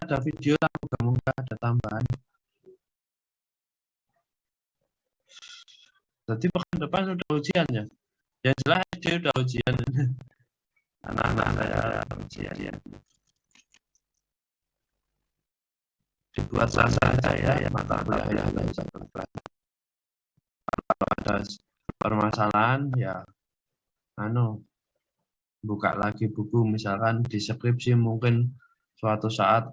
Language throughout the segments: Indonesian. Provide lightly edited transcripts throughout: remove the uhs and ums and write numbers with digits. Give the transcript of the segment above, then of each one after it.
ada video moga-moga ada tambahan. Jadi pekan depan sudah ujian ya? Yang jelas dia udah ujian. Anak-anak saya ujian. Dibuat saya ya mata kuliah kalau ada permasalahan ya buka lagi buku, misalkan di skripsi mungkin suatu saat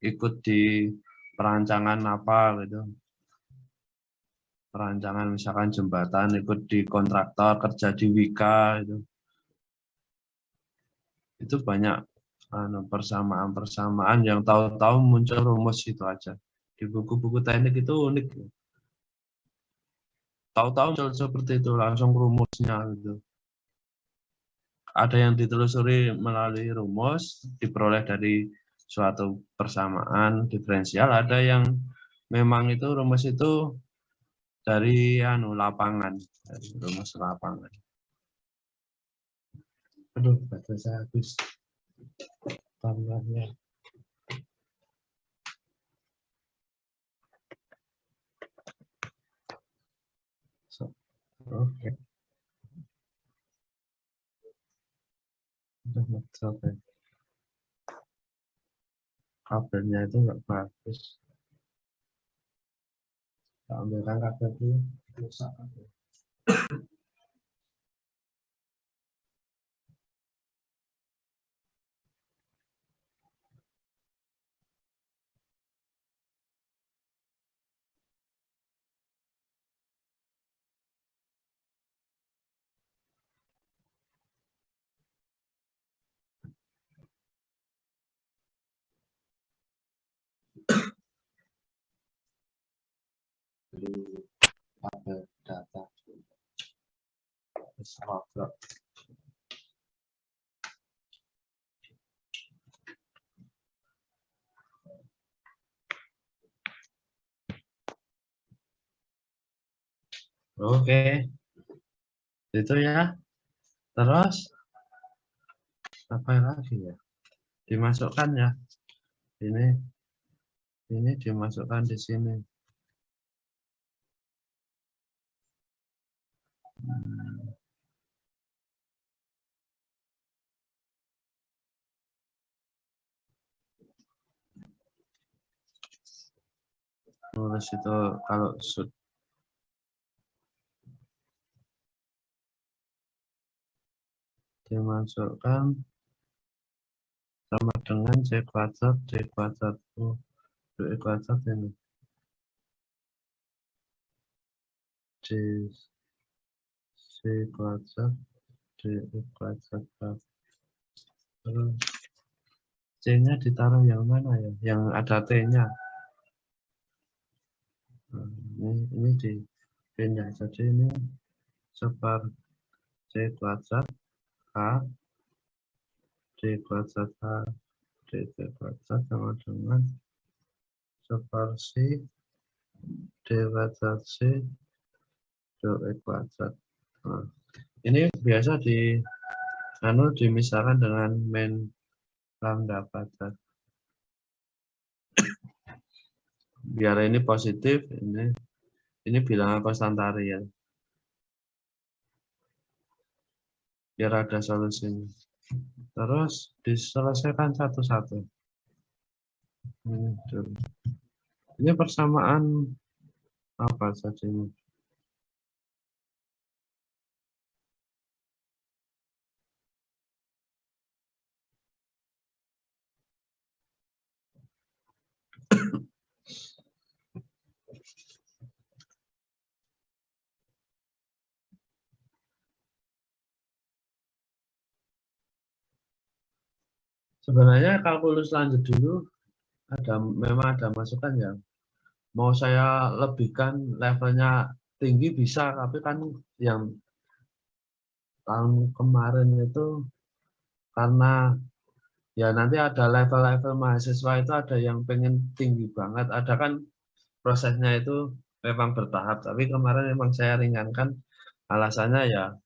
ikut di perancangan apa gitu, perancangan misalkan jembatan, ikut di kontraktor, kerja di Wika itu banyak persamaan-persamaan yang tahu-tahu muncul rumus itu aja. Di buku-buku teknik itu unik. Tahu-tahu muncul seperti itu, langsung rumusnya gitu. Ada yang ditelusuri melalui rumus, diperoleh dari suatu persamaan diferensial, ada yang memang itu rumus itu dari lapangan, dari rumus lapangan. Aduh, baterai saya habis. Tambahnya. Oke. Udah kabelnya itu nggak bagus. Ambilkan kabel dulu. Rusak kabel. Kabel data. Oke, itu ya. Terus apa lagi ya? Dimasukkan ya. Ini dimasukkan di sini. Nulis itu kalau dimasukkan sama dengan C kuadrat D kuadrat D kuadrat ini D C kuadrat D kuadrat. Terus C-nya ditaruh yang mana ya? Yang ada T-nya. Ini dipindah, jadi ini seper C kuadrat H D kuadrat H D kuadrat sama dengan sepersi D kuadrat C D kuadrat. Nah, ini biasa dimisahkan dengan min lambda kuadrat. Biar ini positif, ini bilangan konstan real. Biar ada solusinya. Terus diselesaikan satu-satu. Ini persamaan apa saja ini? Sebenarnya kalkulus lanjut dulu memang ada masukan ya. Mau saya lebihkan levelnya tinggi bisa, tapi kan yang tahun kemarin itu karena ya nanti ada level-level mahasiswa itu ada yang pengen tinggi banget, ada kan prosesnya itu memang bertahap, tapi kemarin memang saya ringankan, alasannya ya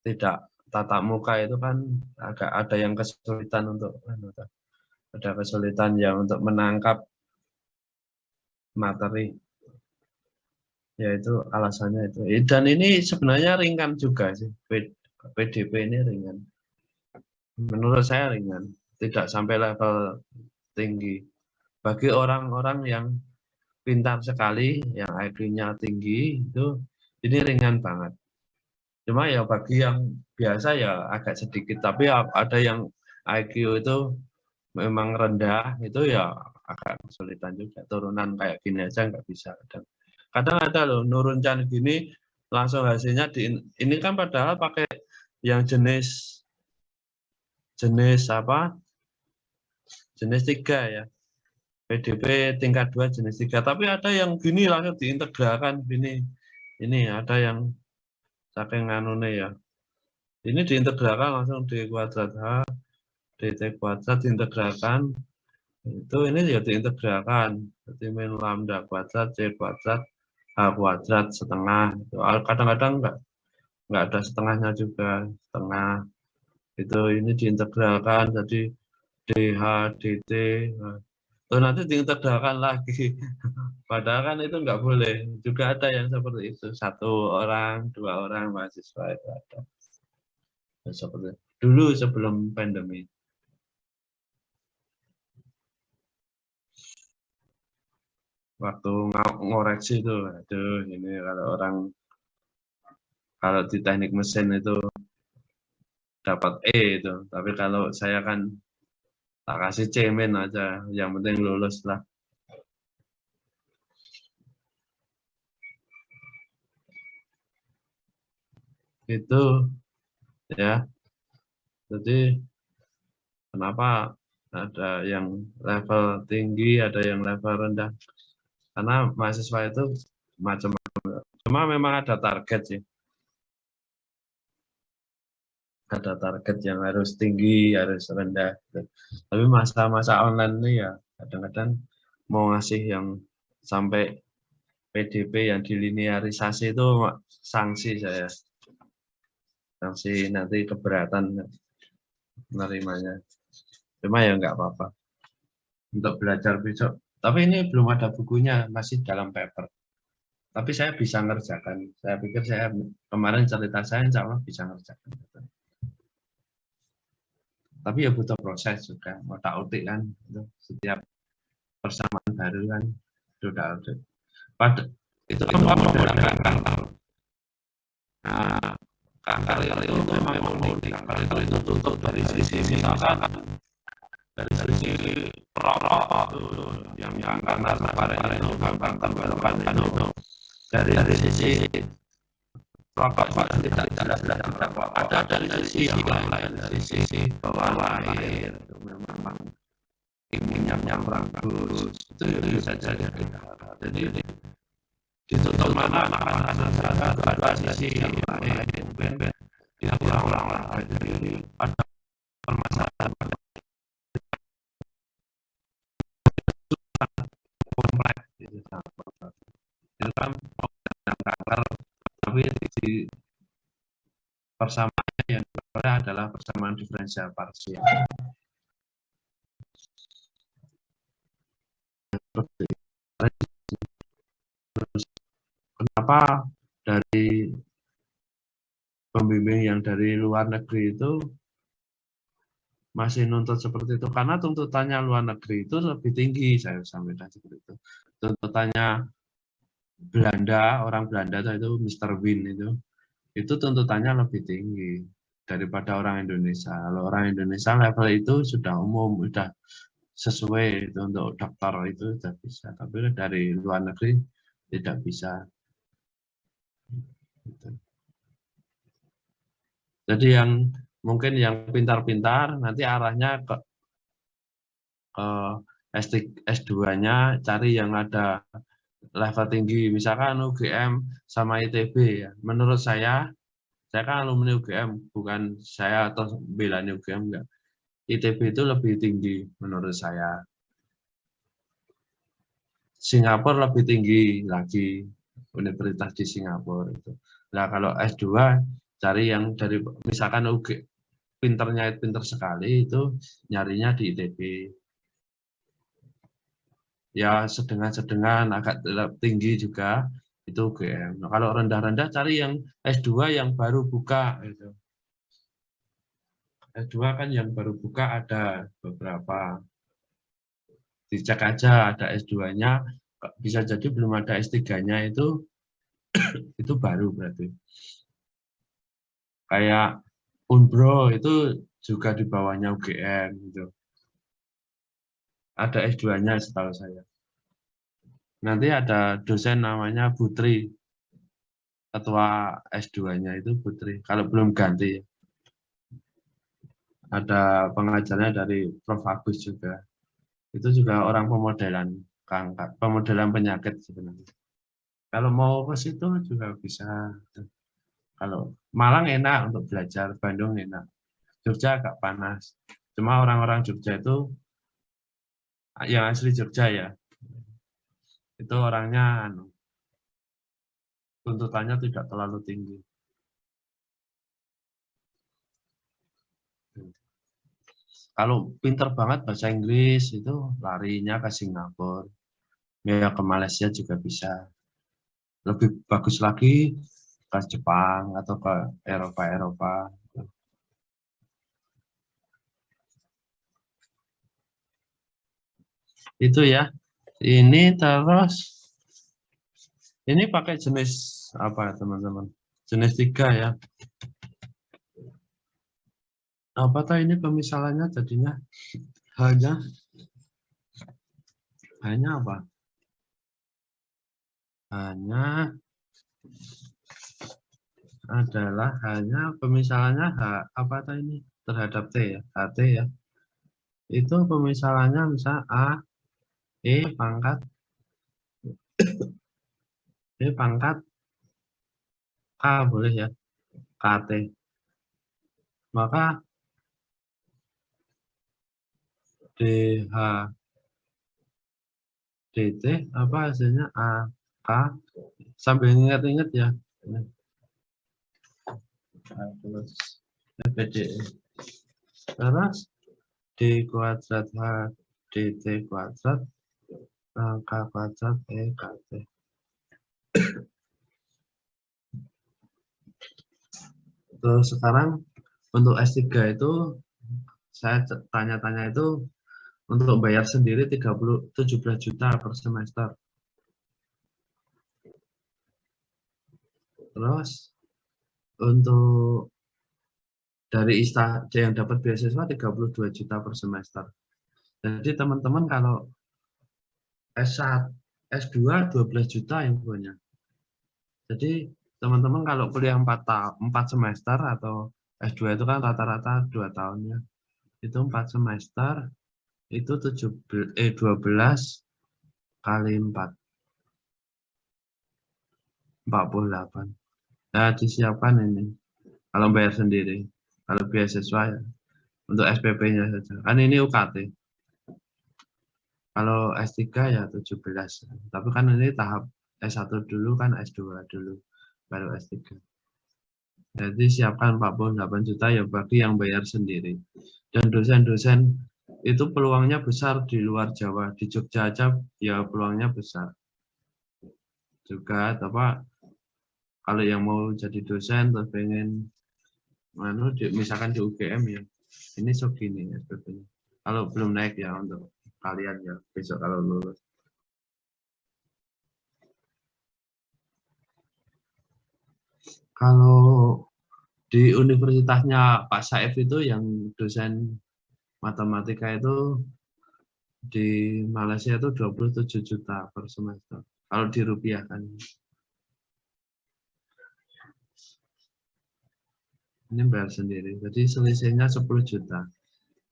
tidak tatap muka itu kan agak ada yang kesulitan untuk ada kesulitan ya untuk menangkap materi. Yaitu alasannya itu. Dan ini sebenarnya ringan juga sih. PDP ini ringan. Menurut saya ringan. Tidak sampai level tinggi. Bagi orang-orang yang pintar sekali, yang IQ-nya tinggi, itu ini ringan banget. Cuma ya bagi yang biasa ya agak sedikit. Tapi ada yang IQ itu memang rendah, itu ya agak kesulitan juga. Turunan kayak gini aja nggak bisa. Kadang ada loh nurunkan gini langsung hasilnya ini kan padahal pakai yang jenis apa? Jenis 3 ya. PDP tingkat 2 jenis 3. Tapi ada yang gini langsung diintegralkan gini. Ini ada yang saking anune ya. Ini diintegralkan langsung D kuadrat H, DT kuadrat diintegralkan. Itu ini ya diintegralkan. Jadi min lambda kuadrat C kuadrat H kuadrat setengah. Kadang-kadang nggak ada setengahnya juga, setengah. Itu ini diintegralkan jadi DH, DT. Nanti diintegralkan lagi. Padahal kan itu nggak boleh. Juga ada yang seperti itu. 1 orang, 2 orang mahasiswa itu ada. Seperti itu. Dulu sebelum pandemi. Waktu ngoreksi itu, aduh ini kalau di teknik mesin itu dapat E itu. Tapi kalau saya kan tak kasih C-min aja, yang penting lulus lah. Itu ya. Jadi kenapa ada yang level tinggi, ada yang level rendah? Karena mahasiswa itu macam-macam. Cuma memang ada target sih. Ada target yang harus tinggi, harus rendah. Tapi masa-masa online ini ya kadang-kadang mau ngasih yang sampai PDP yang dilinearisasi itu sanksi saya. Sanksi nanti keberatan menerimanya. Cuma ya nggak apa-apa. Untuk belajar besok. Tapi ini belum ada bukunya, masih dalam paper. Tapi saya bisa ngerjakan. Saya pikir saya kemarin cerita saya insya Allah bisa ngerjakan. Tapi ya butuh proses juga, otak-otik kan. Setiap persamaan baru kan sudah ada. Itu modal. Nah, kantor itu memang unik. Kantor itu tutup dari sisi misalkan dari sisi rokok yang kantor kemarin itu kantor depan itu dari sisi rokok tidak jelas ada dari sisi yang lain dari sisi bawah air itu memang minyak bagus itu bisa jadi ditutup mana ada sisi yang lain mungkin dia kurang jadi ada permasalahan kompleks itu kan kanker tapi di persamaannya yang adalah persamaan diferensial parsial. Kenapa dari pembimbing yang dari luar negeri itu masih nuntut seperti itu? Karena tuntutannya luar negeri itu lebih tinggi, saya sampaikan seperti itu. Tuntutannya Belanda, orang Belanda itu Mr. Win itu tuntutannya lebih tinggi daripada orang Indonesia. Kalau orang Indonesia level itu sudah umum, sudah sesuai itu untuk dokter itu sudah bisa. Tapi dari luar negeri tidak bisa. Jadi yang mungkin yang pintar-pintar nanti arahnya ke S2-nya cari yang ada level tinggi, misalkan UGM sama ITB ya. Menurut saya kan alumni UGM, bukan saya atau belanya UGM enggak. ITB itu lebih tinggi menurut saya. Singapura lebih tinggi lagi, universitas di Singapura itu. Nah kalau S2 cari yang dari misalkan pinter sekali itu nyarinya di ITB. ya sedang-sedang agak tinggi juga itu UGM. Nah, kalau rendah-rendah cari yang S2 yang baru buka gitu. S2 kan yang baru buka ada beberapa. Dicek aja ada S2-nya, bisa jadi belum ada S3-nya itu baru berarti. Kayak Unbro itu juga di bawahnya UGM gitu. Ada S2-nya setahu saya. Nanti ada dosen namanya Putri. Ketua S2-nya itu Putri. Kalau belum ganti. Ada pengajarnya dari Prof. Agus juga. Itu juga orang pemodelan kanker, pemodelan penyakit sebenarnya. Kalau mau ke situ juga bisa. Kalau Malang enak untuk belajar, Bandung enak. Jogja agak panas. Cuma orang-orang Jogja itu yang asli Jogja ya, itu orangnya tuntutannya tidak terlalu tinggi. Kalau pinter banget bahasa Inggris itu larinya ke Singapura, ya ke Malaysia juga bisa. Lebih bagus lagi ke Jepang atau ke Eropa-Eropa. Itu ya. Ini terus, ini pakai jenis apa teman-teman? Jenis 3 ya. Apa tahu ini pemisalannya jadinya hanya apa? Hanya adalah hanya pemisalannya apa tahu ini terhadap T ya, HT ya. Itu pemisalannya misal E pangkat K boleh ya, KT. Maka DH DT apa hasilnya AK, sambil ingat-ingat ya. Terus FPDE. Terus D kuadrat H DT kuadrat K kuadrat KT. Terus sekarang untuk S3 itu saya tanya-tanya itu untuk bayar sendiri 17 juta per semester. Terus untuk dari yang dapat beasiswa 32 juta per semester. Jadi teman-teman kalau S1, S2 12 juta yang punya. Jadi teman-teman kalau kuliah 4 semester atau S2 itu kan rata-rata 2 tahunnya. Itu 4 semester itu 12 kali 4. 48. Nah, disiapkan ini. Kalau bayar sendiri. Kalau beasiswa ya. Untuk SPP-nya saja. Kan ini UKT. Kalau S3 ya 17. Tapi kan ini tahap S1 dulu kan S2 dulu. Baru S3. Jadi siapkan 48 juta ya bagi yang bayar sendiri. Dan dosen-dosen itu peluangnya besar di luar Jawa. Di Jogja aja ya peluangnya besar. Juga apa kalau yang mau jadi dosen terus pengen misalkan di UGM ya ini segini ya SPP-nya. Kalau belum naik ya untuk kalian ya besok kalau lulus. Kalau di universitasnya Pak Saif itu yang dosen matematika itu di Malaysia itu 27 juta per semester. Kalau dirupiahkan. Ini bayar sendiri. Jadi selisihnya 10 juta.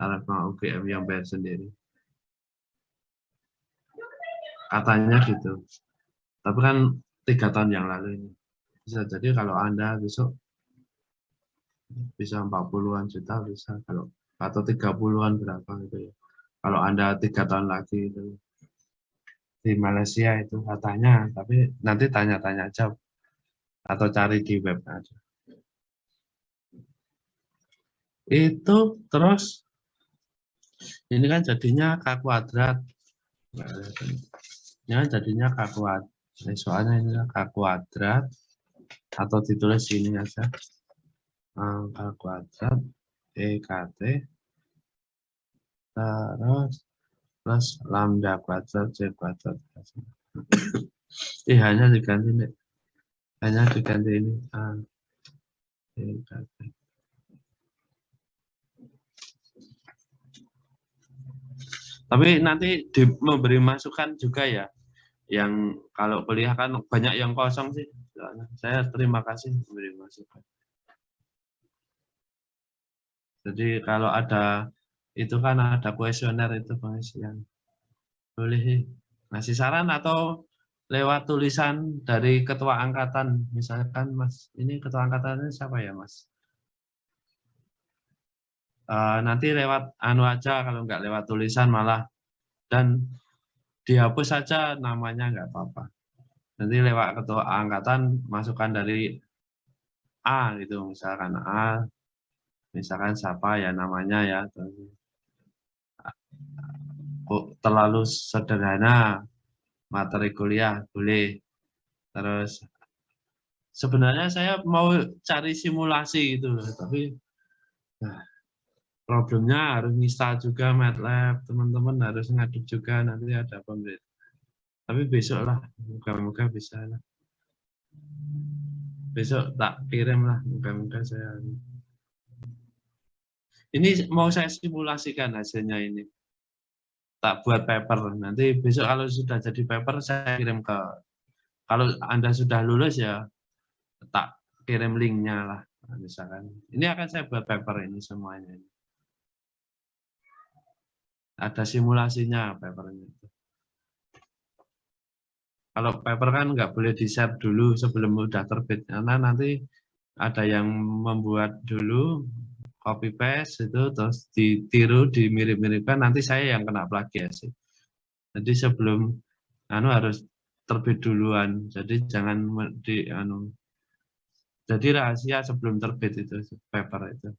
Taraf UGM yang bayar sendiri. Katanya gitu. Tapi kan 3 tahun yang lalu ini. Bisa jadi kalau Anda besok bisa 40-an juta bisa kalau atau 30-an berapa gitu ya. Kalau Anda 3 tahun lagi itu di Malaysia itu katanya, tapi nanti tanya-tanya aja atau cari di web aja. Itu terus ini kan jadinya K kuadrat Ya, jadinya K kuadrat. Soalnya ini K kuadrat atau ditulis ini aja. K kuadrat EKT terus plus lambda kuadrat C kuadrat. Hanya diganti nih. Hanya diganti ini. EKT. Tapi nanti memberi masukan juga ya. Yang kalau kuliah kan banyak yang kosong sih. Saya terima kasih memberi masukan. Jadi kalau ada itu kan ada kuesioner itu pengisian. Boleh ngasih saran atau lewat tulisan dari ketua angkatan. Misalkan Mas, ini ketua angkatannya siapa ya Mas? Nanti lewat anu aja kalau nggak lewat tulisan malah dan dihapus saja namanya nggak apa-apa. Nanti lewat ketua angkatan masukkan dari A gitu misalkan A, misalkan siapa ya namanya ya. Terlalu sederhana materi kuliah boleh. Terus sebenarnya saya mau cari simulasi gitu, tapi problemnya harus install juga MATLAB, teman-teman harus ngaduk juga nanti ada pembeli. Tapi besok lah, moga-moga bisa lah. Besok tak kirim lah, moga-moga saya. Ini mau saya simulasikan hasilnya ini. Tak buat paper. Nanti besok kalau sudah jadi paper saya kirim ke. Kalau Anda sudah lulus ya tak kirim linknya lah. Misalkan. Ini akan saya buat paper ini semuanya. Ada simulasinya papernya. Kalau paper kan nggak boleh di-share dulu sebelum udah terbit, karena nanti ada yang membuat dulu copy paste itu terus ditiru dimirip-miripkan, nanti saya yang kena plagiasi. Jadi sebelum harus terbit duluan. Jadi jangan jadi rahasia sebelum terbit itu paper itu.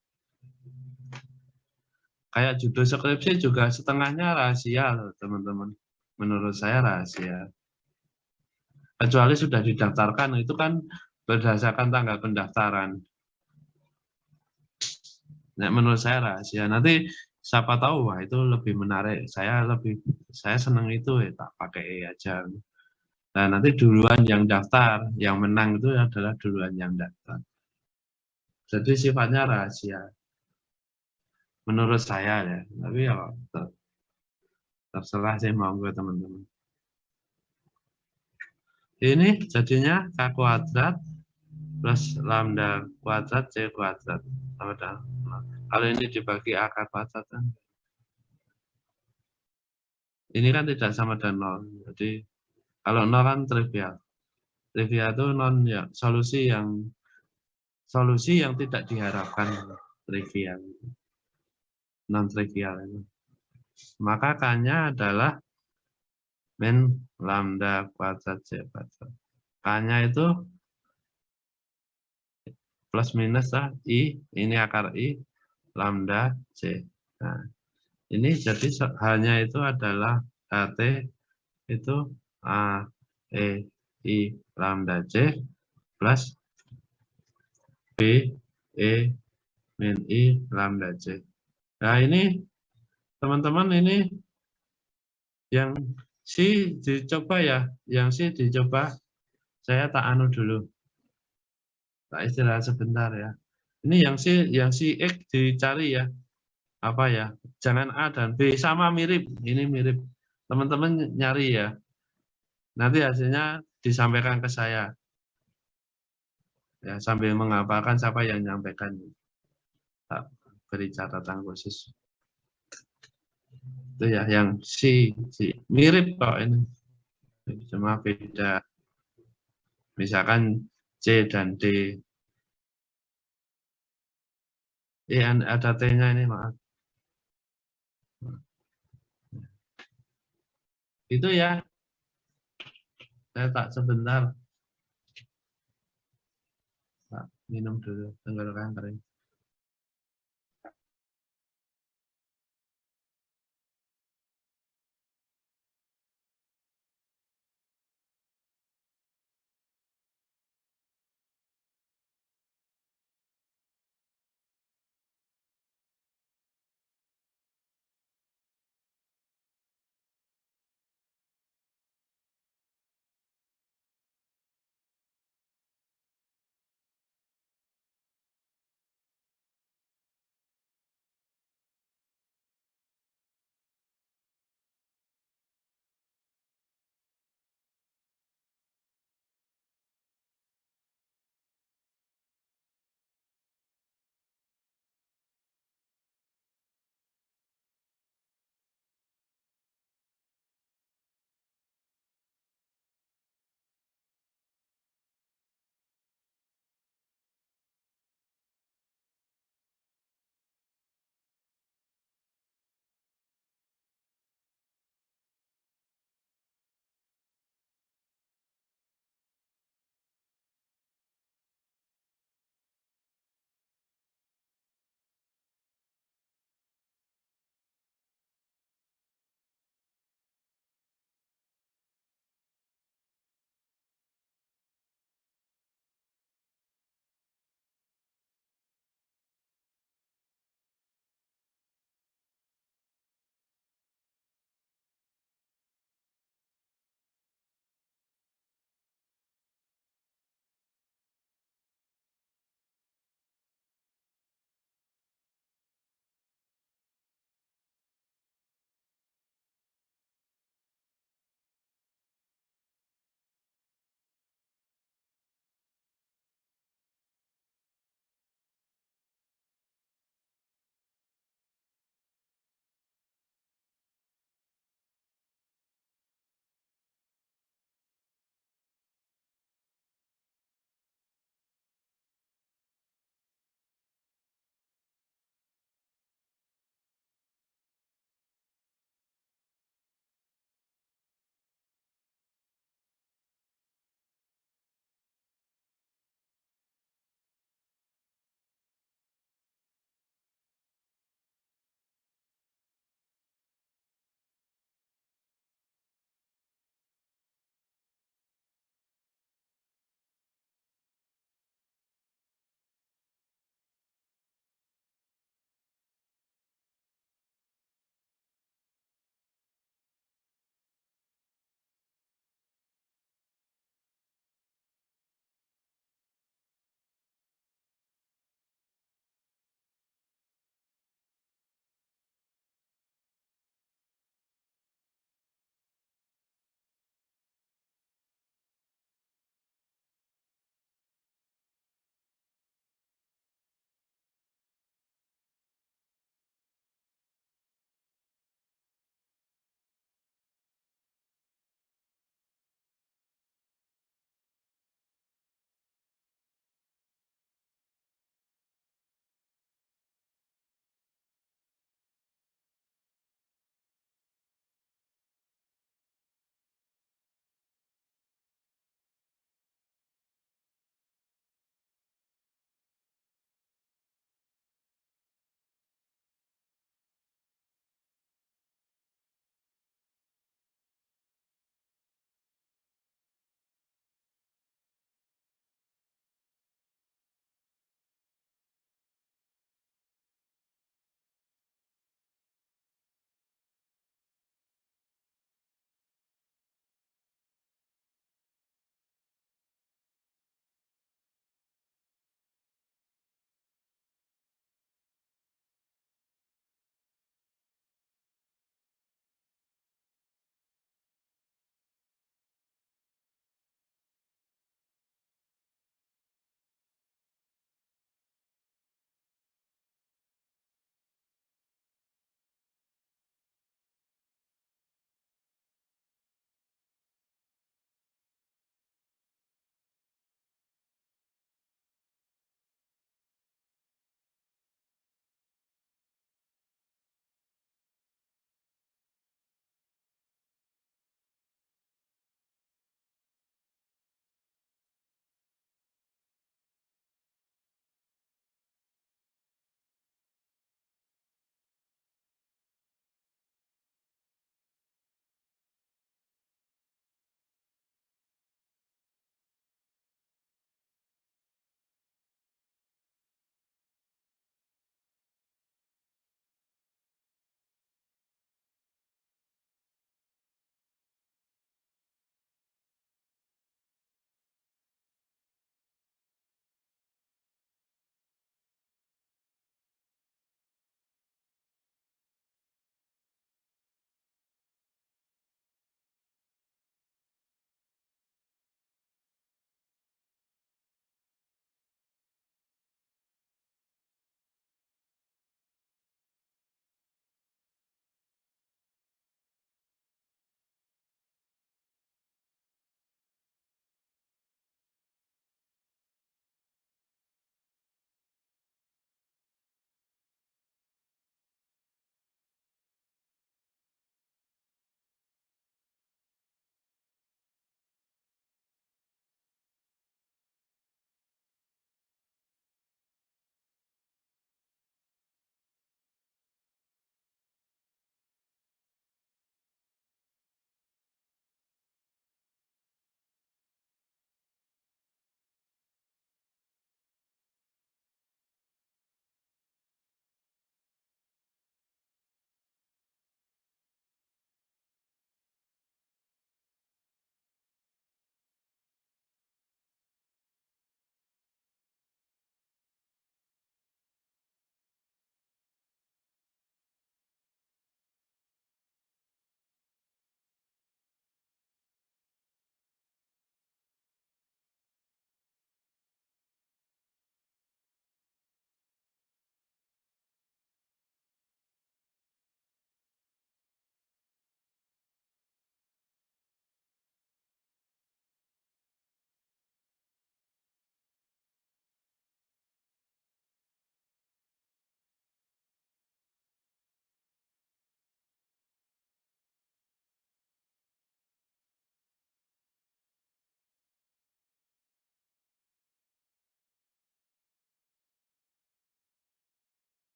Kayak judul skripsi juga setengahnya rahasia loh teman-teman. Menurut saya rahasia. Kecuali sudah didaftarkan, itu kan berdasarkan tanggal pendaftaran. Nah, menurut saya rahasia. Nanti siapa tahu wah itu lebih menarik. Saya senang itu ya tak pakai aja. Nah, nanti duluan yang daftar, yang menang itu adalah duluan yang daftar. Jadi sifatnya rahasia. Menurut saya ya, tapi ya terserah sih monggo teman-teman. Ini jadinya K kuadrat plus lambda kuadrat C kuadrat. Kalau ini dibagi akar kuadrat kan. Ini kan tidak sama dengan 0. Jadi kalau 0 kan trivial. Trivial itu solusi yang tidak diharapkan trivial. Non trivial itu. Maka K-nya adalah min lambda kuadrat C kuadrat. K-nya itu plus minus lah I, ini akar I, lambda C. Nah, ini jadi hanya itu adalah HT itu A, E, I, lambda C plus B, E, min I, lambda C. Nah ini teman-teman ini yang C dicoba ya, yang C dicoba saya tak anu dulu. Tak istirahat sebentar ya. Ini yang si X dicari ya. Apa ya? Jangan A dan B sama mirip. Ini mirip. Teman-teman nyari ya. Nanti hasilnya disampaikan ke saya. Ya, sambil menghafalkan siapa yang menyampaikan. Tak beri catatan khusus. Itu ya yang C mirip kok ini. Cuma beda. Misalkan C dan D. Ada T-nya ini maaf. Itu ya. Saya tak sebentar. Tak minum dulu, tenggorokan kering.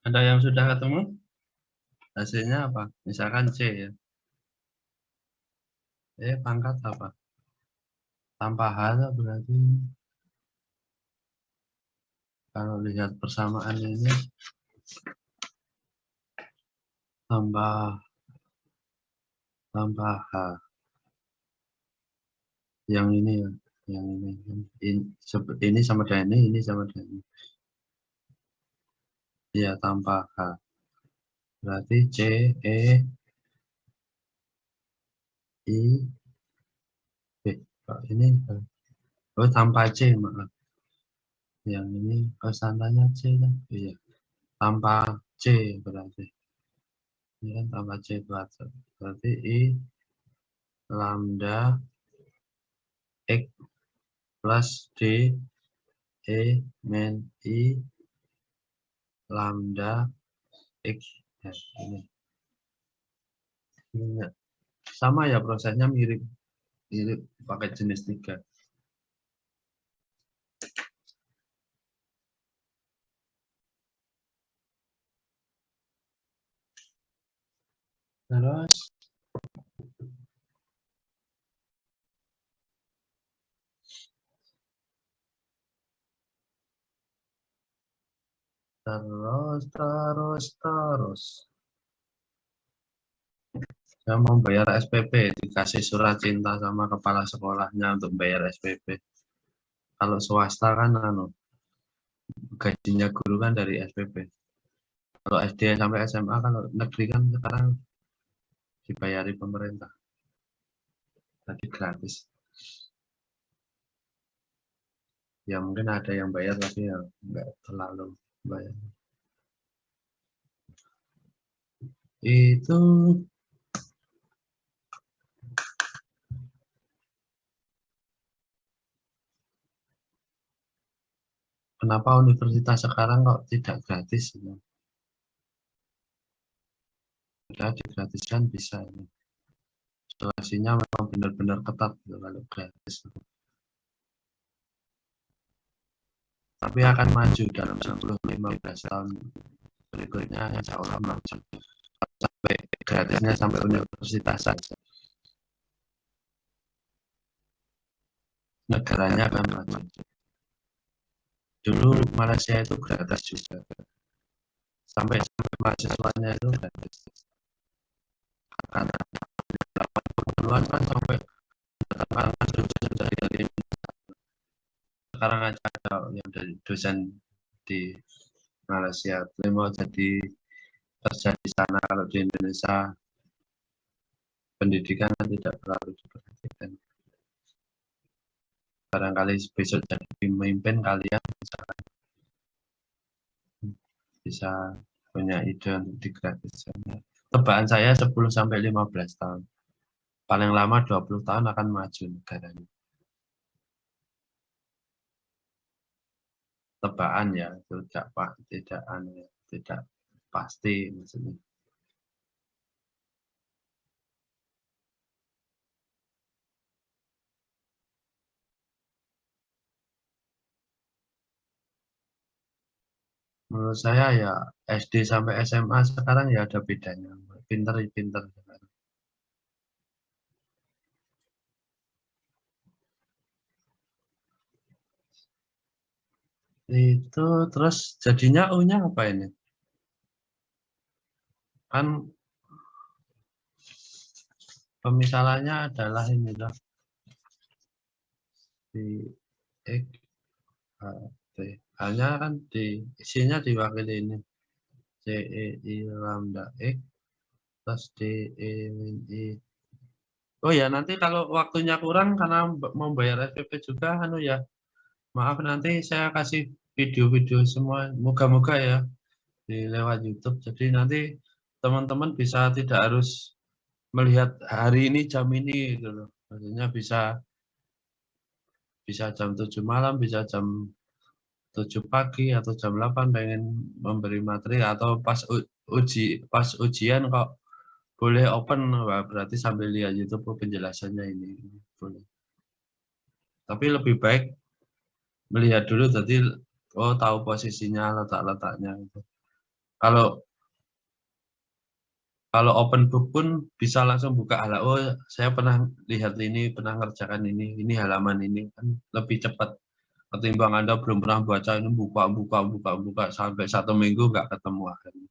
Ada yang sudah ketemu? Hasilnya apa? Misalkan C ya. Pangkat apa? Tanpa H berarti kalau lihat persamaan ini tambah H. Yang ini ya. Yang ini sama dengan ini sama dengan ini. Ya, tanpa H. Berarti C, E, I, B. Ini tanpa C, maaf. Yang ini standarnya C kan? Iya. Tanpa C berarti. Ini kan tanpa C berarti I lambda X plus D E min I lambda X. Ya, ini sama ya, prosesnya mirip pakai jenis 3. Terus saya mau bayar SPP, dikasih surat cinta sama kepala sekolahnya untuk bayar SPP. Kalau swasta kan gajinya guru kan dari SPP. Kalau SD sampai SMA, kalau negeri kan sekarang dibayari pemerintah. Jadi gratis. Ya mungkin ada yang bayar tapi ya nggak terlalu bayar. Itu kenapa universitas sekarang kok tidak gratis? Sudah digratiskan bisa. Situasinya memang benar-benar ketat kalau gratis. Tapi akan maju dalam 10-15 tahun berikutnya, insya Allah maju. Sampai gratisnya sampai universitas saja. Negaranya akan maju. Dulu Malaysia itu gratis juga. Sampai mahasiswanya itu gratis. Karena 80-an kan sampai dari sekarang aja ada yang dari dosen di Malaysia. Dia mau jadi kerja di sana. Kalau di Indonesia pendidikan tidak terlalu diperhatikan. Barangkali besok jadi pemimpin kalian bisa punya ide untuk digratiskan. Tebakan saya 10-15 tahun. Paling lama 20 tahun akan maju negaranya. Tebakan ya, tidak pasti maksudnya. Menurut saya ya SD sampai SMA sekarang ya ada bedanya. Pinter-pinter. Itu terus jadinya U-nya apa ini? Kan pemisalannya adalah ini loh. Di X, T. Hanya kan isinya diwakili ini. C, E, I, lambda X plus D, E, min I. Oh ya, nanti kalau waktunya kurang karena membayar SPP juga, ya, maaf nanti saya kasih video-video semua, moga-moga ya, di lewat YouTube. Jadi nanti teman-teman bisa tidak harus melihat hari ini jam ini gitu loh. Maksudnya bisa jam 7 malam, bisa jam 7 pagi atau jam 8 pengen memberi materi atau pas ujian kok boleh open, berarti sambil lihat YouTube penjelasannya ini boleh. Tapi lebih baik melihat dulu tadi tahu posisinya, letak-letaknya gitu. Kalau kalau open book pun bisa langsung buka oh saya pernah lihat ini, pernah ngerjakan ini halaman ini kan lebih cepat ketimbang Anda belum pernah baca ini buka sampai 1 minggu nggak ketemu akhirnya.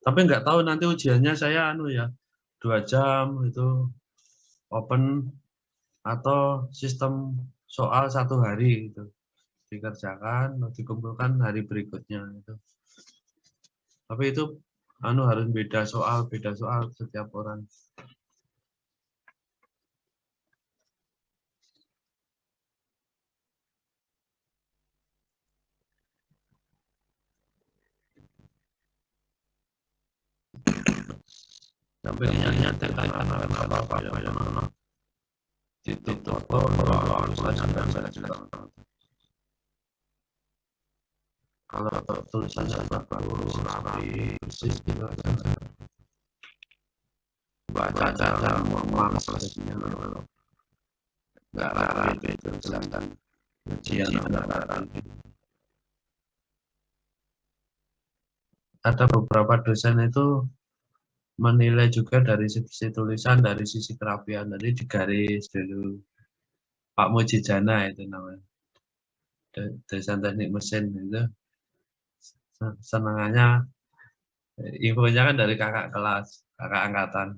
Tapi nggak tahu nanti ujiannya saya ya 2 jam itu open atau sistem soal 1 hari itu dikerjakan dikumpulkan hari berikutnya itu. Tapi itu harus beda soal setiap orang. Sampai nyanyi apa ya titik foto kalau tulisannya bagus rapi persis gitu aja baca cara memang selesainya nggak rapi itu sedangkan ujian nggak rapi. Ada beberapa dosen itu menilai juga dari sisi tulisan, dari sisi kerapian, jadi digaris dulu. Pak Mujijana itu namanya, dosen teknik mesin itu senangannya infonya kan dari kakak kelas, kakak angkatan.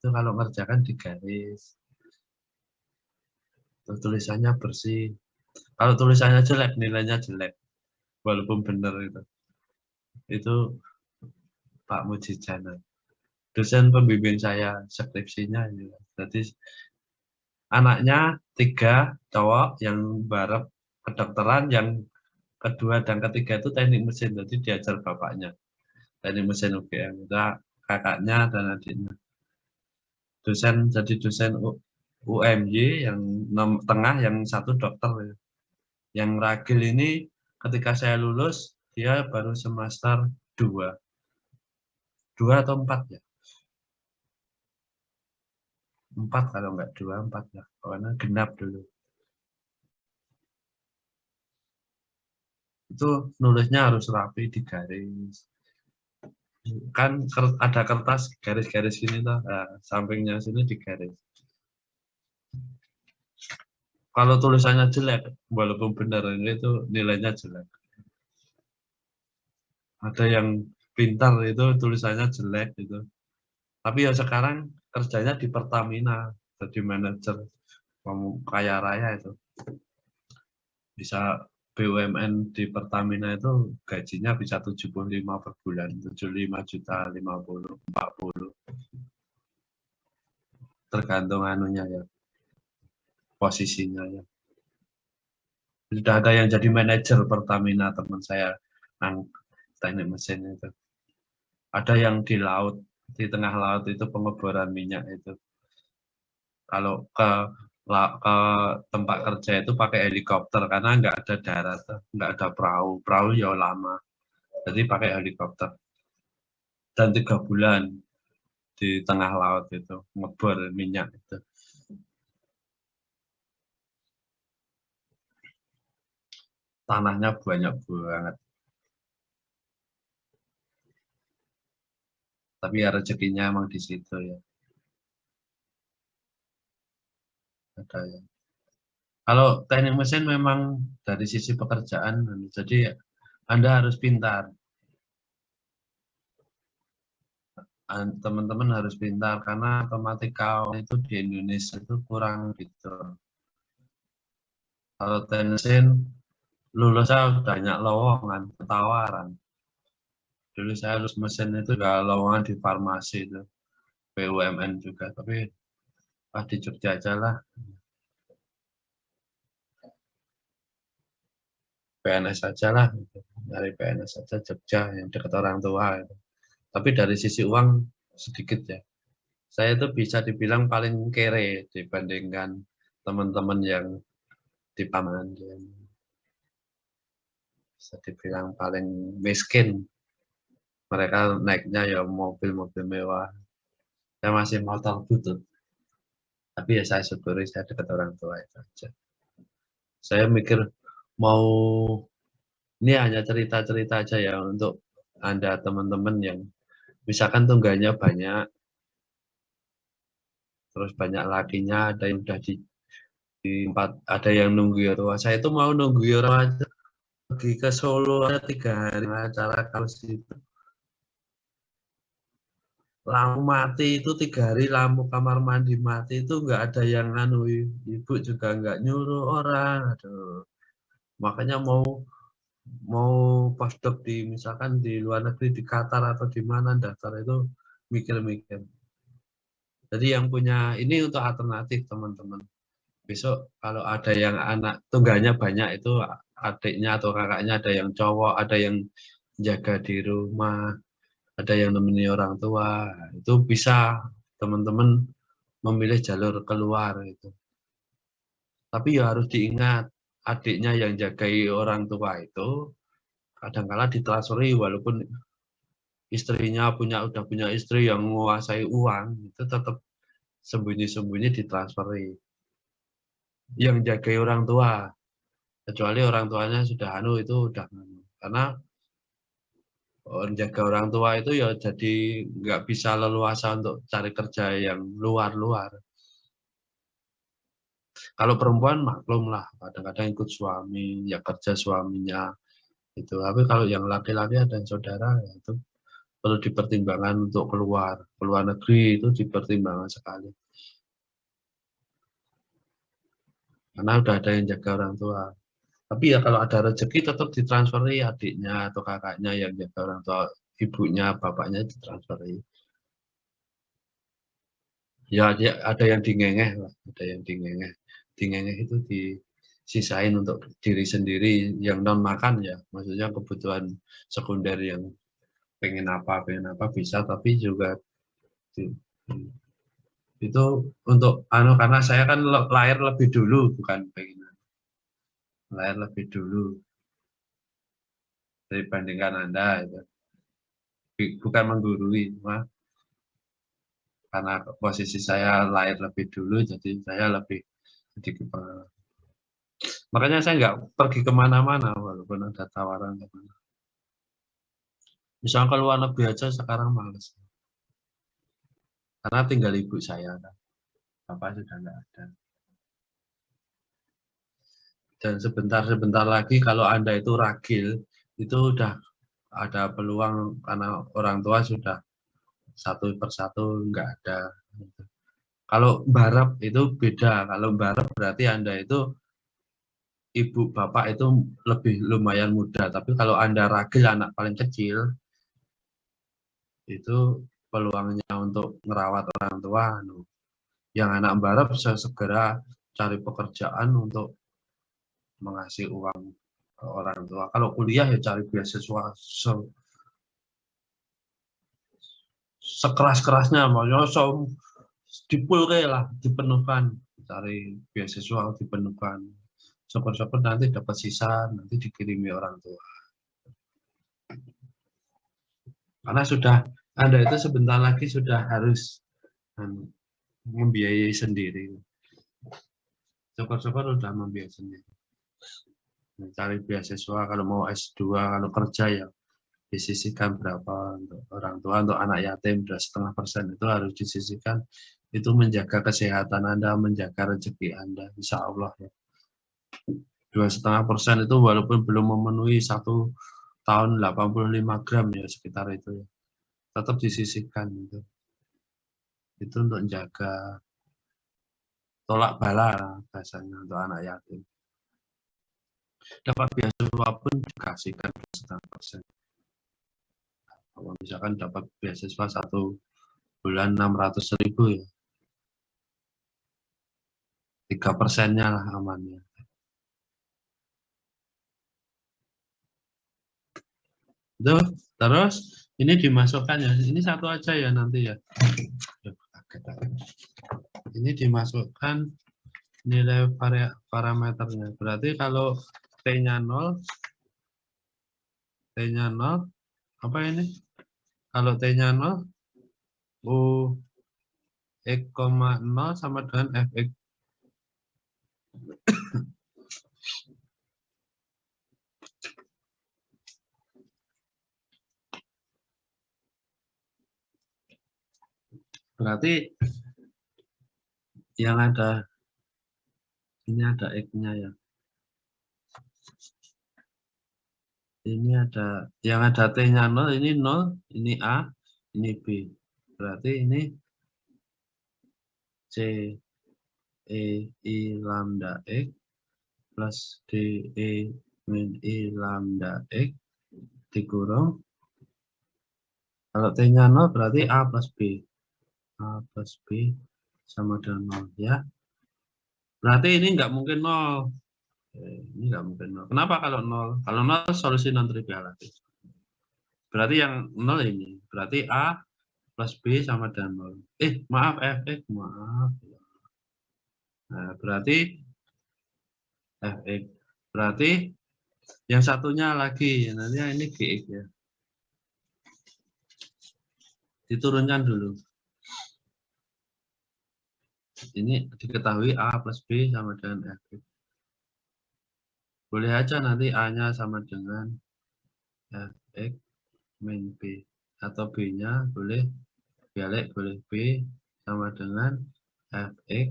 Itu kalau ngerjakan digaris, terus tulisannya bersih. Kalau tulisannya jelek, nilainya jelek, walaupun benar itu. Itu Pak Mujijana, dosen pembimbing saya skripsinya. Jadi anaknya 3 cowok yang barep kedokteran, yang kedua dan ketiga itu teknik mesin, jadi diajar bapaknya teknik mesin UGM, kita kakaknya dan adiknya dosen, jadi dosen UMY yang tengah, yang satu dokter. Yang ragil ini ketika saya lulus dia baru semester 2 atau 4 ya, 4 kalau enggak 2, 4 ya, karena genap dulu. Itu nulisnya harus rapi, digaris. Kan ada kertas garis-garis gini tuh, nah, sampingnya sini digaris. Kalau tulisannya jelek, walaupun benar itu nilainya jelek. Ada yang pintar itu tulisannya jelek gitu. Tapi ya sekarang kerjanya di Pertamina, jadi manajer kaya raya itu. Bisa BUMN di Pertamina itu gajinya bisa 75 per bulan, 75 juta, 50, 40. Tergantung anunya ya, posisinya ya. Sudah ada yang jadi manajer Pertamina, teman saya yang teknik mesin itu. Ada yang di laut, di tengah laut itu pengeboran minyak itu. Kalau ke tempat kerja itu pakai helikopter karena nggak ada darat, nggak ada perahu, perahu ya lama, jadi pakai helikopter. Dan 3 bulan di tengah laut itu ngebor minyak itu. Tanahnya banyak banget. Tapi ya rezekinya emang di situ ya. Ada ya. Kalau teknik mesin memang dari sisi pekerjaan, jadi Anda harus pintar. Teman-teman harus pintar karena matematika itu di Indonesia itu kurang gitu. Kalau teknik mesin lulusnya banyak lowongan, tawaran. Dulu saya lulus mesin itu gak lowongan di farmasi itu, BUMN juga, tapi di Jogja aja lah. PNS saja lah, dari PNS saja Jogja yang dekat orang tua. Tapi dari sisi uang sedikit ya. Saya itu bisa dibilang paling kere dibandingkan teman-teman yang di Paman. Bisa dibilang paling miskin. Mereka naiknya ya mobil-mobil mewah. Saya masih motor butut. Tapi ya saya syukuri saya dekat orang tua itu aja. Saya mikir mau ini hanya cerita-cerita aja ya untuk Anda teman-teman yang misalkan tunggannya banyak, terus banyak lakinya, ada yang udah di tempat, ada yang nunggu orang. Saya itu mau nunggu orang aja pergi ke Solo ada 3 hari acara kalau situ. Lampu mati itu 3 hari, lampu kamar mandi mati itu nggak ada yang anu, ibu juga nggak nyuruh orang. Aduh. Makanya mau mau postdoc di misalkan di luar negeri di Qatar atau di mana daftar itu mikir-mikir. Jadi yang punya ini untuk alternatif teman-teman. Besok kalau ada yang anak tunggalnya banyak itu adiknya atau kakaknya ada yang cowok, ada yang jaga di rumah, ada yang nemeni orang tua, itu bisa teman-teman memilih jalur keluar itu. Tapi ya harus diingat adiknya yang jagai orang tua itu kadang-kala ditransferi walaupun istrinya udah punya istri yang menguasai uang itu tetap sembunyi-sembunyi ditransferi. Yang jagai orang tua kecuali orang tuanya sudah anu itu udah karena jaga orang tua itu ya jadi nggak bisa leluasa untuk cari kerja yang luar-luar. Kalau perempuan maklum lah, kadang-kadang ikut suami, ya kerja suaminya itu. Tapi kalau yang laki-laki ada yang saudara ya itu perlu dipertimbangkan untuk keluar negeri itu dipertimbangkan sekali. Karena udah ada yang jaga orang tua. Tapi ya kalau ada rezeki tetap ditransferi adiknya atau kakaknya yang jaga orang tua, ibunya, bapaknya ditransferi. Ya ada yang dingengeh lah, ada yang dingengeh. Dingengeh itu disisain untuk diri sendiri yang non makan ya, maksudnya kebutuhan sekunder yang pengen apa bisa, tapi juga itu untuk anu karena saya kan lahir lebih dulu bukan pengen lahir lebih dulu dibandingkan Anda itu. Bukan menggurui, cuma karena posisi saya lahir lebih dulu jadi saya lebih sedikit pengalaman. Makanya saya nggak pergi kemana-mana walaupun ada tawaran kemana. Misalnya ke luar negeri aja sekarang males. Karena tinggal ibu saya kan. Bapak sudah nggak ada. Dan sebentar-sebentar lagi kalau Anda itu ragil, itu udah ada peluang karena orang tua sudah satu persatu nggak ada. Kalau barep itu beda. Kalau barep berarti Anda itu ibu bapak itu lebih lumayan muda. Tapi kalau Anda ragil anak paling kecil, itu peluangnya untuk merawat orang tua. Yang anak barep segera cari pekerjaan untuk mengasih uang ke orang tua. Kalau kuliah ya cari beasiswa sekeras-kerasnya, makanya dipul kayak lah, dipenuhkan, cari beasiswa dipenuhkan. Syukur-syukur nanti dapat sisa, nanti dikirimi orang tua. Karena sudah Anda itu sebentar lagi sudah harus membiayai sendiri. Syukur-syukur sudah membiayai sendiri. Cari beasiswa kalau mau S2, kalau kerja ya disisihkan berapa untuk orang tua, untuk anak yatim 2,5% itu harus disisihkan. Itu menjaga kesehatan Anda, menjaga rezeki Anda, insya Allah ya. 2,5% itu walaupun belum memenuhi 1 tahun 85 gram ya sekitar itu ya. Tetap disisihkan itu. Itu untuk menjaga tolak bala bahasanya untuk anak yatim. Dapat beasiswa pun dikasihkan 2,5%. Kalau misalkan dapat beasiswa 1 bulan 600.000 ya, 3%-nya lah amannya. Itu terus ini dimasukkan ya, ini satu aja ya nanti ya. Ini dimasukkan nilai parameternya. Berarti kalau T-nya 0, T-nya 0, apa ini? Kalau T-nya 0, U X, 0 sama dengan Fx. Berarti yang ada, ini ada X-nya ya. Ini ada, yang ada T-nya 0, ini A, ini B. Berarti ini C, E, I lambda X plus D, E, min I lambda X dikurung. Kalau T-nya 0 berarti A plus B. A plus B sama dengan 0 ya. Berarti ini nggak mungkin 0. Ini nggak mungkin 0. Kenapa kalau 0? Kalau 0 solusi non trivial. Berarti yang 0 ini. Berarti A plus B sama dengan 0. Maaf Fx, maaf. Nah, berarti Fx. Berarti yang satunya lagi, nanti ini Gx ya. Diturunkan dulu. Ini diketahui A plus B sama dengan Fx. Boleh aja nanti A-nya sama dengan Fx min B. Atau B-nya boleh balik, boleh B sama dengan Fx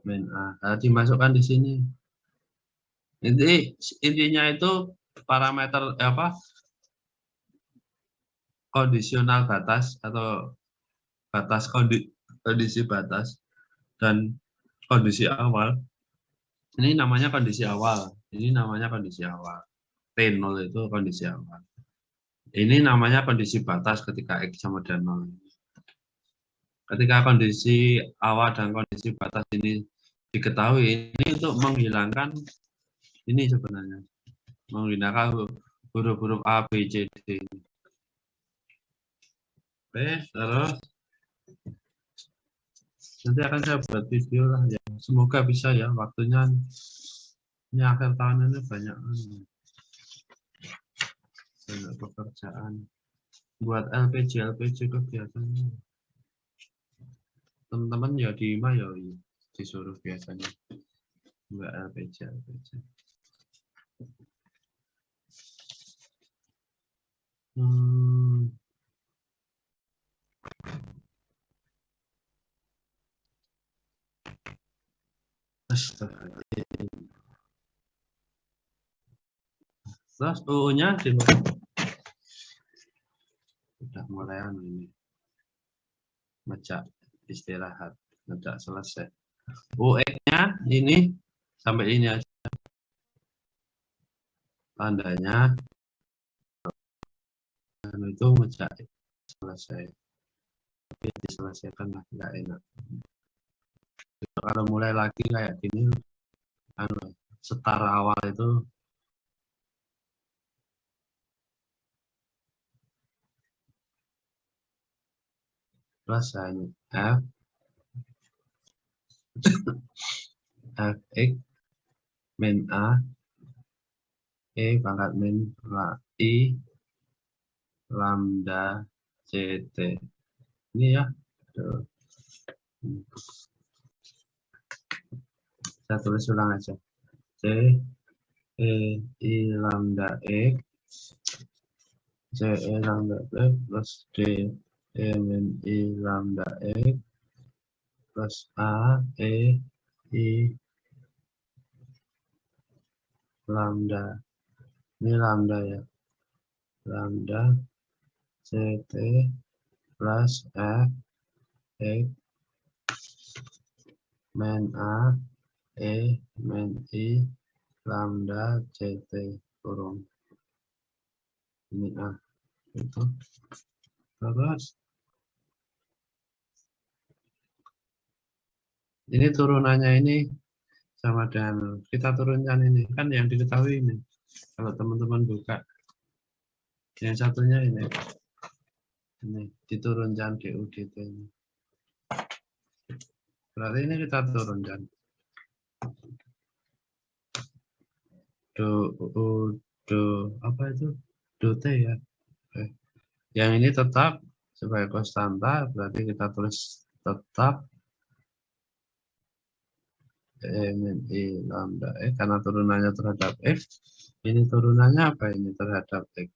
min A. Nah, dimasukkan di sini. Intinya itu parameter kondisional batas atau batas kondisi batas dan kondisi awal. Ini namanya kondisi awal. Ini namanya kondisi awal. T0 itu kondisi awal. Ini namanya kondisi batas ketika X sama dengan 0. Ketika kondisi awal dan kondisi batas ini diketahui, ini untuk menghilangkan ini sebenarnya. Menghilangkan huruf-huruf A, B, C, D. Oke, terus nanti akan saya buat video lah ya. Semoga bisa ya, waktunya ini akhir tahun ini banyak pekerjaan buat LPG kegiatannya. Teman-teman ya di IMA ya disuruh biasanya buat LPG. Terus U-nya di mana? Sudah mulai ini. Ngejak istirahat, ngejak selesai. UX-nya ini sampai ini aja. Tandanya itu ngejak selesai. Tapi diselesaikan lah, nggak enak. Kalau mulai lagi kayak gini, setara awal itu plus hanya F Fx min A E pangkat min I lambda CT. Ini ya. Saya tulis ulang aja. C E I lambda X C E lambda X plus D E min I lambda X plus A E I lambda. Ini lambda ya. Lambda CT plus F X min A E min I lambda CT kurung ini A itu. Terus ini turunannya ini sama dengan kita turunkan ini kan yang diketahui ini. Kalau teman-teman buka yang satunya ini diturunkan DUDT ini. Berarti ini kita turunkan do apa itu do T ya. Yang ini tetap sebagai konstanta, berarti kita tulis tetap min I lambda X, karena turunannya terhadap X. Ini turunannya apa ini terhadap X?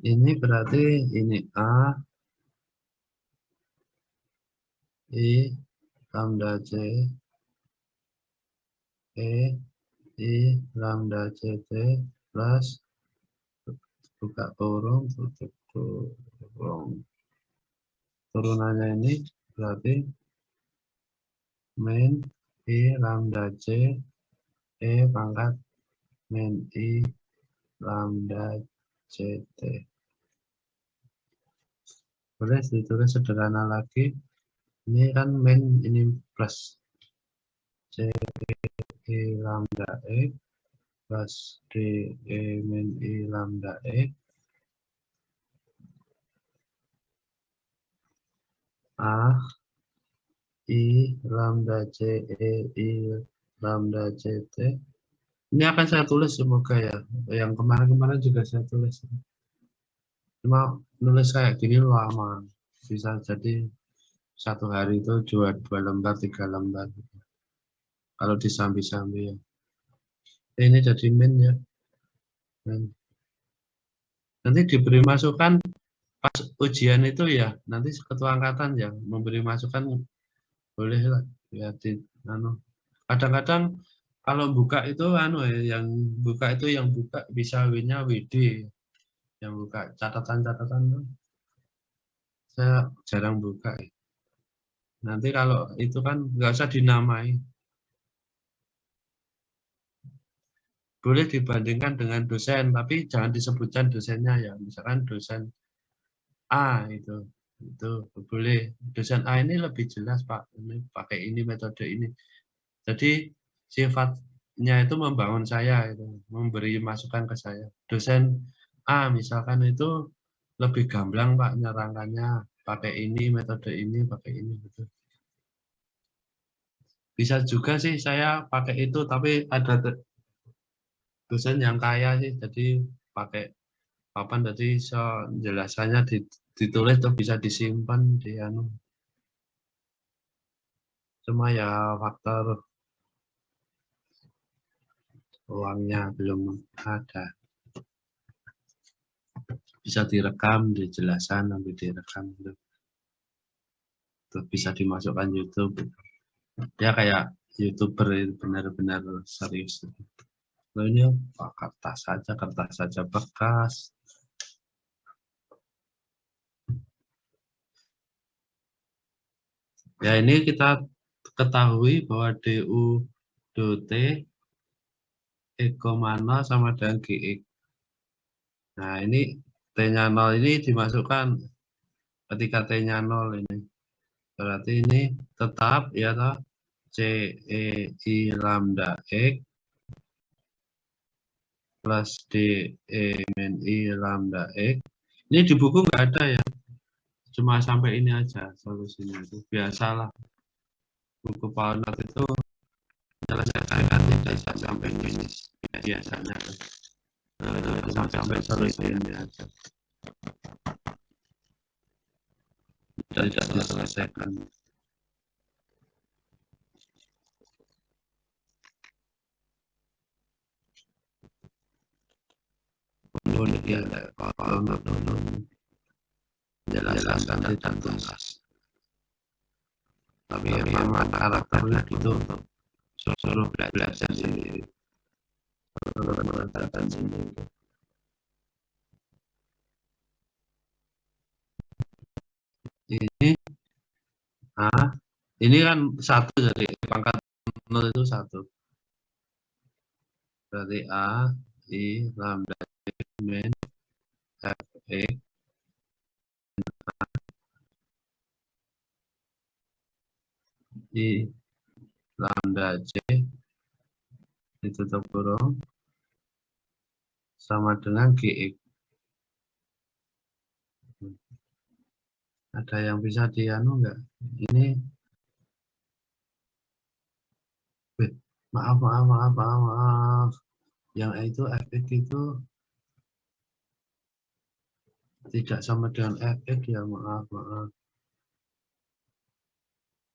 Ini berarti ini A, I, lambda C, E, I, lambda CT, plus buka kurung, tutup kurung. Turunannya ini berarti min I lambda C, E pangkat min I lambda CT. Boleh ditulis sederhana lagi. Ini kan min, ini plus C I lambda X plus D E min I lambda X A I lambda C E I lambda CT. Ini akan saya tulis semoga ya. Yang kemarin-kemarin juga saya tulis. Cuma nulis kayak gini lama. Bisa jadi satu hari itu dua lembar, 3 lembar. Kalau disambi-sambi ya. Ini jadi min ya. Min. Nanti diberi masukan pas ujian itu ya. Nanti ketua angkatan ya memberi masukan, boleh lah. Ya, kadang-kadang kalau buka itu yang buka itu yang buka bisa W-nya WD. Yang buka catatan-catatan tuh saya jarang buka. Nanti kalau itu kan nggak usah dinamai. Boleh dibandingkan dengan dosen, tapi jangan disebutkan dosennya ya. Misalkan dosen A itu boleh. Dosen A ini lebih jelas Pak, ini pakai ini metode ini. Jadi sifatnya itu membangun saya, itu memberi masukan ke saya. Dosen A misalkan itu lebih gamblang Pak nyerangkannya, pakai ini metode ini, pakai ini gitu. Bisa juga sih saya pakai itu, tapi ada dosen yang kaya sih, jadi pakai papan, jadi jelasannya ditulis tuh bisa disimpan di cuma ya faktor uangnya belum ada. Bisa direkam, dijelasan nanti direkam itu bisa dimasukkan YouTube. Dia kayak YouTuber benar-benar serius. Lalu ini kertas saja bekas. Ya ini kita ketahui bahwa DU DT X,0 sama dengan GX. Nah ini T-nya 0 ini dimasukkan ketika T-nya 0 ini. Berarti ini tetap ya toh C E I lambda X plus D E min I lambda X. Ini di buku nggak ada ya. Cuma sampai ini aja solusinya itu. Biasalah. Buku Paunat itu menyelesaikan tidak sampai finish biasanya. Sampai solusinya aja. Tidak diselesaikan. Kemudian ya, kalau menjelaskan tidak tuntas. Tapi memang karakternya itu untuk suruh belajar sendiri. Mengatakan sendiri. Ini kan 1 jadi pangkat 0 itu 1. Berarti A I lambda min F X I lambda C ditutup kurung sama dengan GX. Ada yang bisa enggak? Ini maaf. Yang itu fx itu tidak sama dengan fx ya, maaf.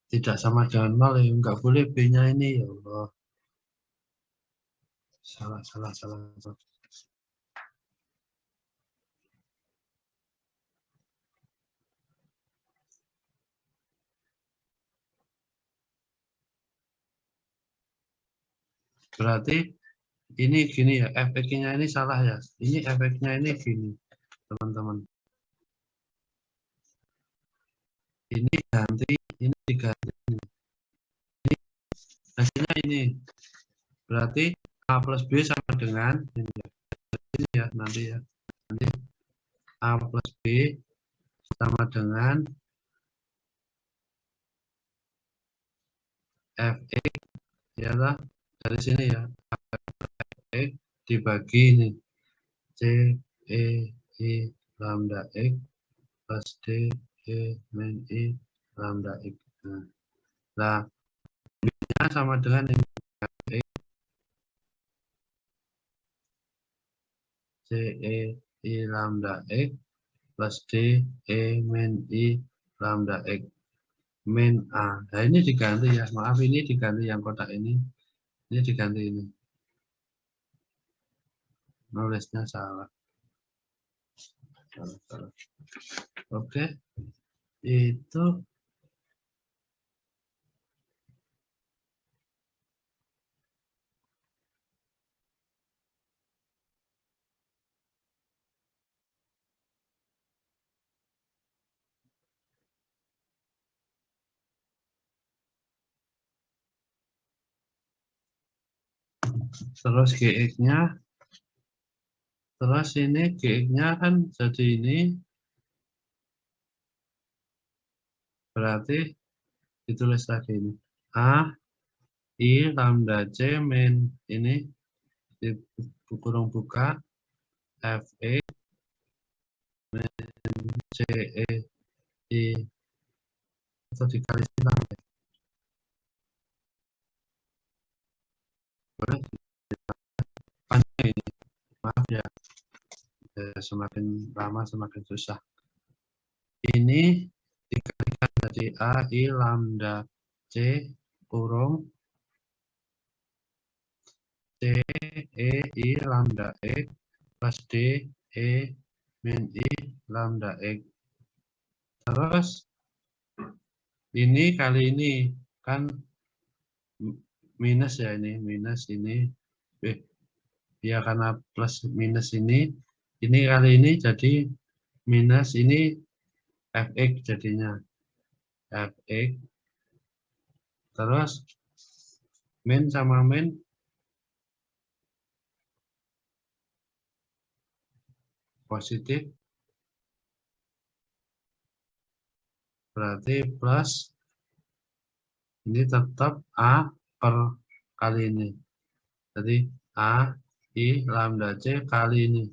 Tidak sama dengan 0 ya, nggak boleh B-nya ini ya Allah. Salah. Berarti ini gini ya, fx-nya ini salah ya. Ini fx-nya ini gini, teman-teman. Ini diganti, ini diganti. Ini hasilnya ini. Berarti A plus B sama dengan ini ya, nanti ya. Nanti A plus B sama dengan fx ya lah, dari sini ya. Fx dibagi ini C E I lambda x plus D E min I lambda x. Nah, B-nya sama dengan ini X C E I lambda x plus D E min I lambda x min A. Nah, ini diganti ya. Maaf, ini diganti yang kotak ini. Ini diganti ini. Nulisnya salah. Oke. Itu terus GX-nya. Terus ini GX-nya kan jadi ini. Berarti ditulis lagi ini. A I lambda C min ini di kurung buka Fx min CE I atau dikali silang ya. Boleh panjang ini. Maaf ya. Semakin lama semakin susah. Ini dikalikan jadi A I lambda C kurung C E I lambda X plus D E min I lambda X. Terus ini kali ini kan minus ya, ini minus ini ya, karena plus minus ini kali ini jadi minus ini fx jadinya fx. Terus min sama min positif, berarti plus ini tetap A per kali ini. Jadi A I lambda C kali ini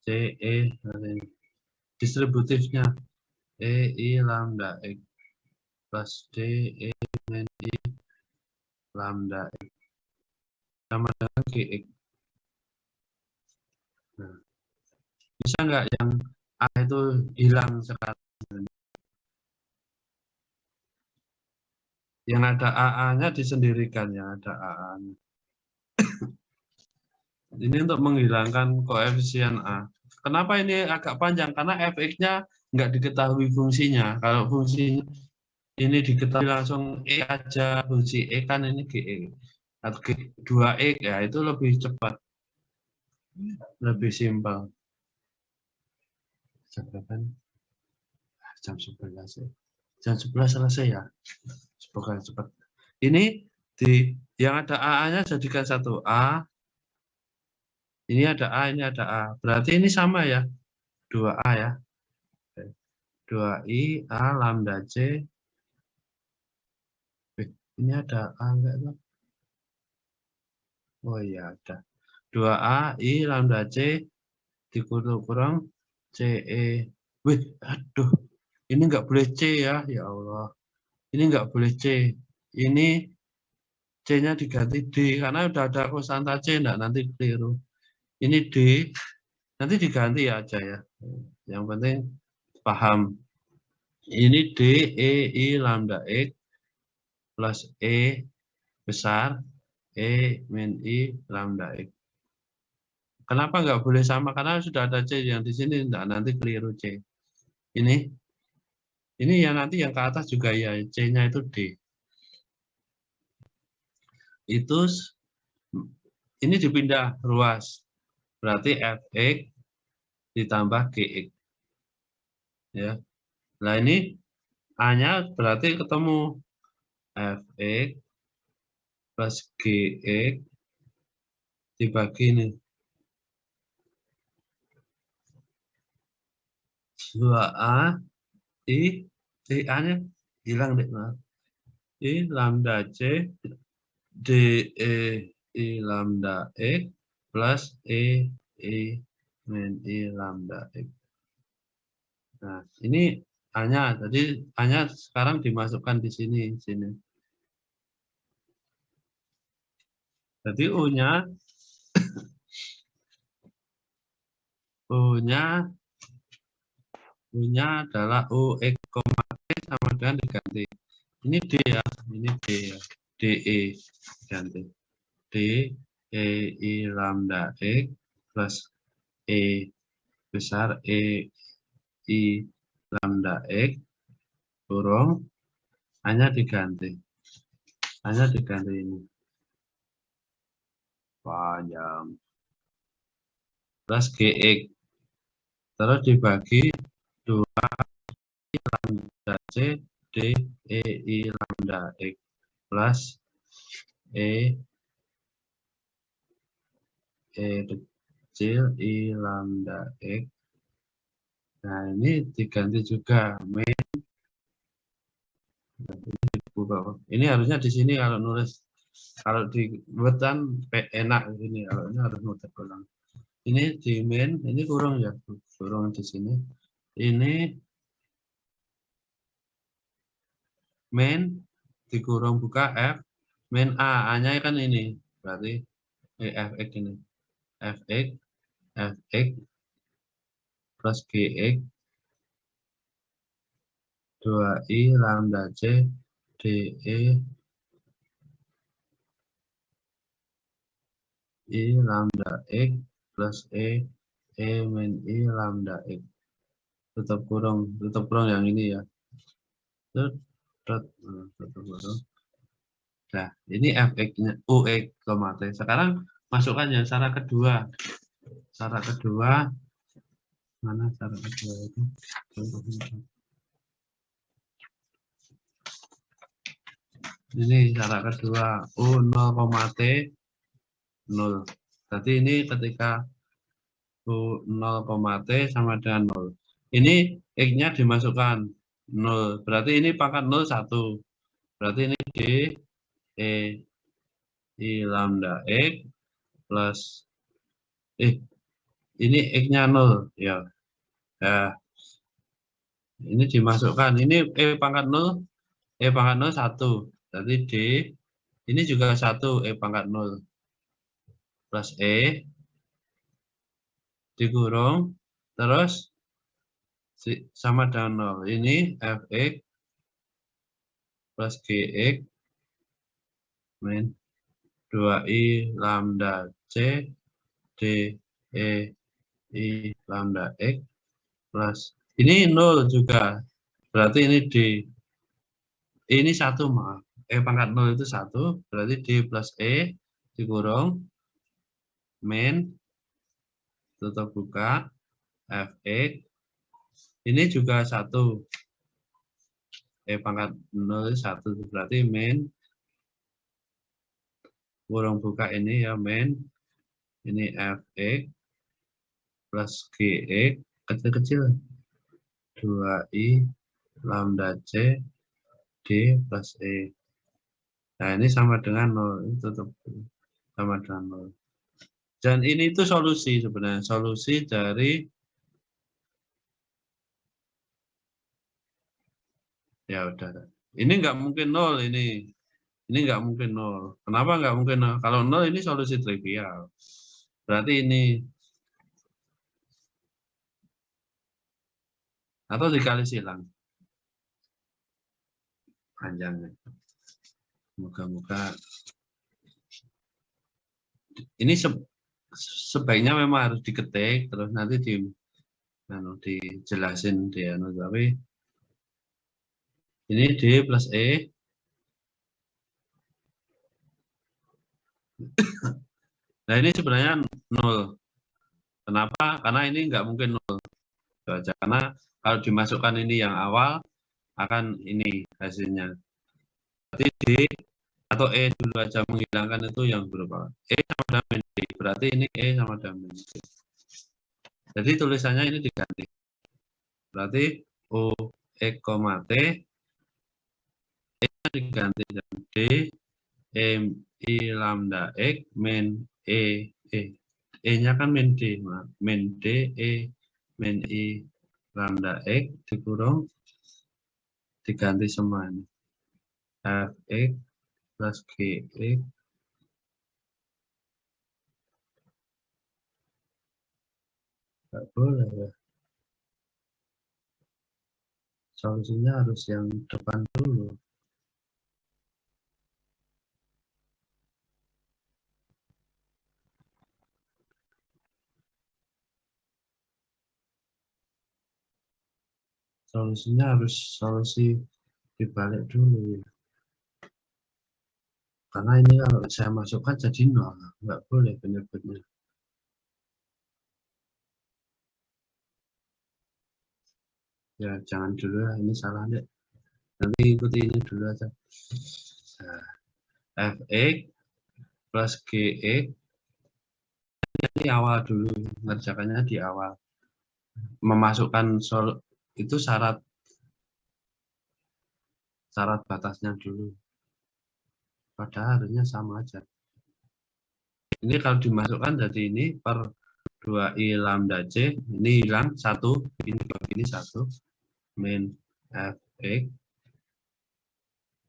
C E kali ini. Distributifnya E I lambda X plus D E min I lambda X sama dengan GX. Nah, bisa nggak yang A itu hilang sekarang? Yang ada AA-nya disendirikan, yang ada AA-nya. Ini untuk menghilangkan koefisien A. Kenapa ini agak panjang? Karena fx-nya nggak diketahui fungsinya. Kalau fungsinya ini diketahui langsung E aja, fungsi E kan ini GE. Atau G2X ya, itu lebih cepat. Lebih simpel. Jam berapa? Jam 11 ya. Jam 11 selesai ya. Semoga cepat. Ini yang ada AA-nya jadikan satu A. Ini ada A, ini ada A. Berarti ini sama ya. 2A ya. 2I A lambda C. Ini ada A enggak tuh? Oh iya ada. 2A I lambda C dikurang CE. Wih, aduh. Ini enggak boleh C ya. Ya Allah. Ini enggak boleh C. Ini C-nya diganti D, karena udah ada konstanta C, enggak nanti keliru. Ini D, nanti diganti aja ya. Yang penting paham. Ini D, E, I, lambda X, plus E besar, E, min I, lambda X. Kenapa nggak boleh sama? Karena sudah ada C yang di sini, enggak nanti keliru C. Ini yang nanti yang ke atas juga ya, C-nya itu D. Itu ini dipindah ruas. Berarti Fx ditambah Gx. Ya. Nah, ini A-nya berarti ketemu Fx plus Gx dibagi ini. 2A I A-nya hilang deh. I lambda C DE I lambda X plus I min I lambda X. Nah, ini A-nya. Jadi A-nya sekarang dimasukkan di sini. Jadi U-nya adalah UX, T sama dengan diganti. Ini D ya, ini D ya. DE ganti. D E I lambda X plus E besar E I lambda X kurung hanya diganti. Ini. Panjang. Plus GX. Terus dibagi 2 lambda C D E I lambda X plus E kecil I lambda X. Nah, ini diganti juga min. Ini harusnya di sini kalau nulis, kalau dibuatkan enak ini, kalau ini harus muter ulang. Ini di min, ini kurung ya, kurung di sini. Ini min dikurung buka F min A-nya kan ini, berarti Fx ini. Fx plus Gx 2I lambda C DE I lambda X plus E min I lambda X. Tutup kurung yang ini ya. Tutup kurung. Nah, ini Fx-nya UX, T. Sekarang masukkan yang cara kedua. Cara kedua, mana cara kedua itu? Ini cara kedua, U 0, T 0. Jadi ini ketika U 0, T sama dengan 0. Ini X-nya dimasukkan 0. Berarti ini pangkat 0, 1. Berarti ini D E I lambda X plus ini X-nya 0 ya. Nah, ini dimasukkan. Ini pangkat 0, pangkat 0 1. Jadi D ini juga 1 pangkat 0 plus dikurung terus sama dengan 0. Ini Fx plus Gx min 2I lambda C D E I lambda X plus ini 0 juga. Berarti ini D. Ini 1 maaf. Pangkat 0 itu 1, berarti D plus dikurung min tutup buka Fx ini juga 1. Pangkat 0 itu 1, berarti min kurung buka ini ya min ini Fx plus Gx kecil-kecil 2I lambda C D plus E. Nah, ini sama dengan 0, ini tutup sama dengan 0. Dan ini itu solusi sebenarnya, solusi dari ya udah. Ini nggak mungkin 0 ini Ini nggak mungkin 0. Kenapa nggak mungkin 0? Kalau 0 ini solusi trivial. Berarti ini. Atau dikali silang. Panjangnya. Moga-moga. Ini sebaiknya memang harus diketik, terus nanti dijelasin dia. Tapi ini D plus E. Nah ini sebenarnya 0. Kenapa? Karena ini nggak mungkin 0. Itu aja. Karena kalau dimasukkan ini yang awal, akan ini hasilnya. Berarti D atau E dulu aja menghilangkan itu yang berapa? E sama dengan min D. Berarti ini E sama dengan min D. Jadi tulisannya ini diganti. Berarti O E, T E diganti dengan D M I lambda X min E. E-nya kan min D. Min D E min I lambda X dikurung diganti semua ini. Fx plus Gx nggak boleh ya. Solusinya harus yang depan dulu. Solusinya harus solusi dibalik dulu ya. Karena ini kalau saya masukkan jadi 0, nggak boleh penyebutnya. Ya jangan dulu ya, ini salah deh. Nanti ikuti ini dulu aja. Nah, Fx plus Gx ini awal dulu, mengerjakannya di awal. Memasukkan itu syarat batasnya dulu. Padahal harusnya sama aja. Ini kalau dimasukkan jadi ini per 2i lambda c, ini hilang 1, ini 1, min fx.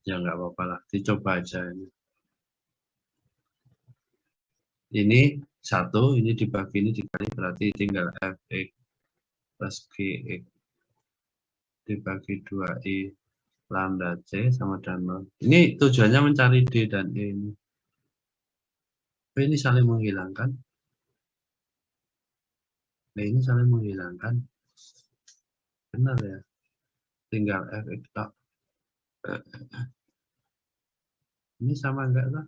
Ya nggak apa-apa lah, dicoba aja ini. Ini 1, ini dibagi ini dikali, berarti tinggal fx plus gx dibagi 2i lambda c sama dengan 0. Ini tujuannya mencari d dan e ini. Ini saling menghilangkan. Nah, ini saling menghilangkan. Benar ya. Tinggal fx tak. Ini sama enggak lah?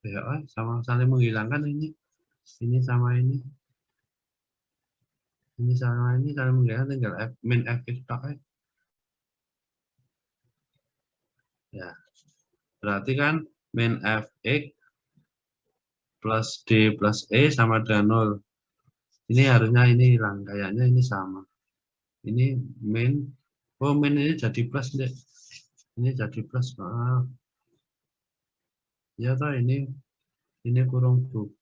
Ya, sama saling menghilangkan ini. Ini sama ini. Ini sama ini saling menghilangkan, tinggal min fx tak. Ya. Berarti kan min fx plus d plus e sama dengan 0. Ini harusnya ini hilang, kayaknya ini sama. Ini min, oh min ini jadi plus deh. Ini jadi plus, maaf. Ya toh ini kurung buk.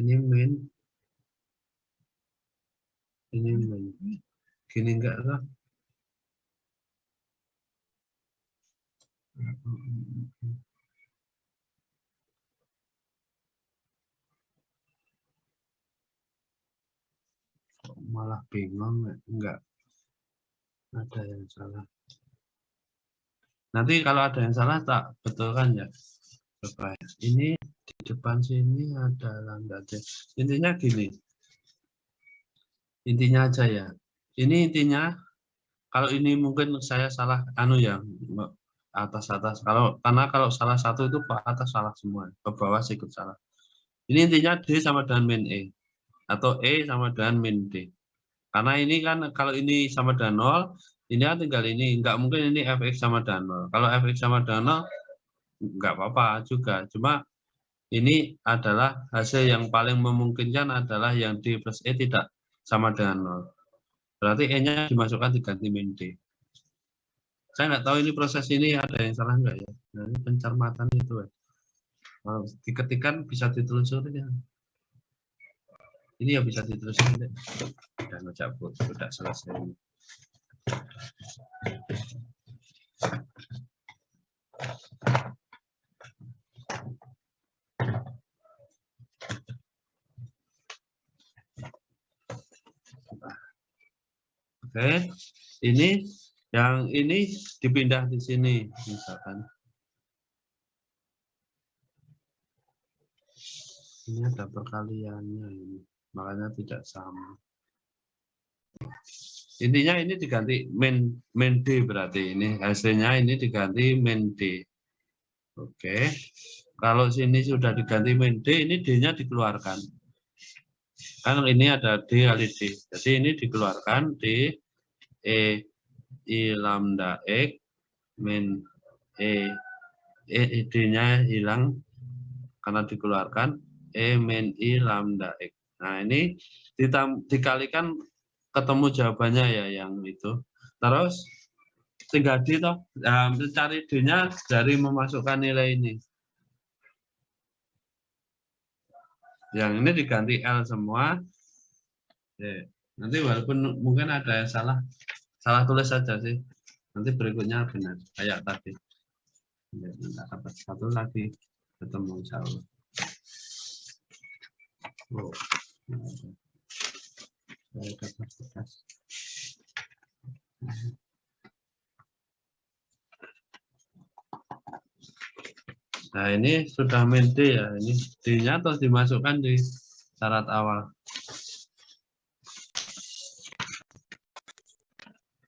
Ini min. Ini min. Gini enggak lah. Malah bingung, enggak ada yang salah. Nanti kalau ada yang salah tak betulkan ya. Coba ini di depan sini ada lambda c. Intinya gini. Intinya aja ya. Ini intinya kalau ini mungkin saya salah ya atas. Karena kalau salah satu itu ke atas salah semua, ke bawah sih ikut salah. Ini intinya D sama dengan min E atau E sama dengan min D. Karena ini kan kalau ini sama dengan 0, ini kan tinggal ini, nggak mungkin ini fx sama dengan 0. Kalau fx sama dengan 0, nggak apa-apa juga. Cuma ini adalah hasil yang paling memungkinkan adalah yang D plus E tidak sama dengan 0. Berarti E-nya dimasukkan diganti min D. Saya nggak tahu ini proses ini ada yang salah nggak ya. Nah, ini pencermatan itu ya. Kalau diketikkan bisa ditelusuri ya. Ini ya bisa ditelusuri deh. Dan sudah selesai. Oke, ini yang ini dipindah di sini misalkan. Ini ada perkaliannya ini, makanya tidak sama. Intinya ini diganti min D berarti ini hasilnya ini diganti min D. Oke, kalau sini sudah diganti min D, ini D-nya dikeluarkan. Kan ini ada D kali D, jadi ini dikeluarkan D E I lambda X min D-nya hilang karena dikeluarkan E min I lambda X. Nah ini dikalikan ketemu jawabannya ya yang itu. Terus tinggal D toh, cari D-nya dari memasukkan nilai ini. Yang ini diganti L semua. Oke. Nanti walaupun mungkin ada yang salah tulis saja sih. Nanti berikutnya benar kayak tadi. Ya, dapat satu lagi ketemu insya Allah. Oh. Saya kapasitas. Nah ini sudah min D ya, ini D-nya terus dimasukkan di syarat awal.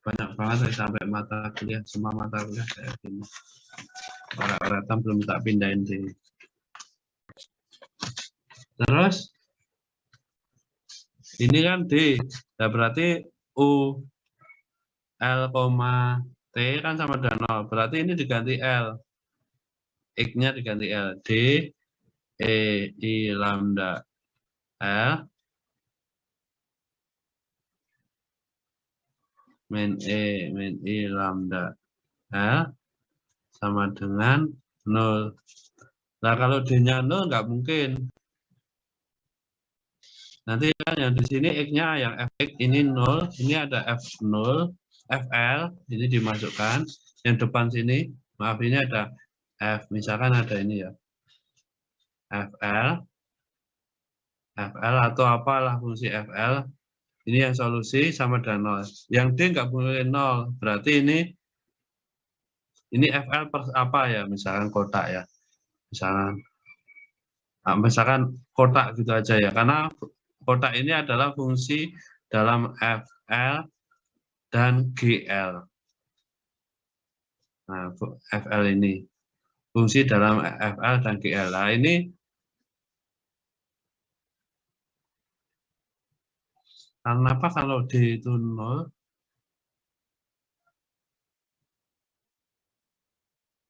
Banyak banget sampai mata kuliah, semua mata kuliah kayak gini. Orang-orang belum tak pindahin D. Terus ini kan D, nah berarti U L, T kan sama dengan 0, berarti ini diganti L. X-nya diganti L. D E I lambda L min I lambda L sama dengan 0. Nah kalau D-nya 0 nggak mungkin. Nanti kan yang di sini X-nya yang Fx ini 0, ini ada F0, FL, ini dimasukkan. Yang depan sini, maaf ini ada F, misalkan ada ini ya. FL atau apalah fungsi FL. Ini yang solusi sama dengan 0. Yang D nggak boleh 0, berarti ini FL per apa ya, misalkan kotak ya. Misalkan kotak gitu aja ya, karena kotak ini adalah fungsi dalam FL dan GL. Nah, FL ini fungsi dalam FL dan GL. Nah, ini kenapa kalau D itu 0?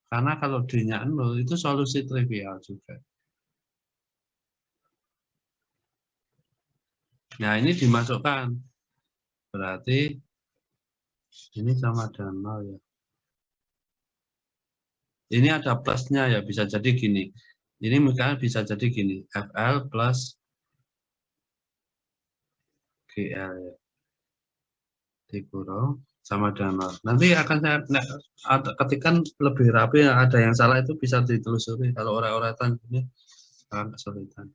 Karena kalau D-nya 0 itu solusi trivial juga. Nah, ini dimasukkan. Berarti ini sama dengan 0 ya. Ini ada plusnya ya, bisa jadi gini. Ini misalnya bisa jadi gini, FL plus GL ya. Dikurung sama dengan 0. Nanti akan saya ketikkan lebih rapi, ada yang salah itu bisa ditelusuri. Kalau orang-orang ini akan kesulitan.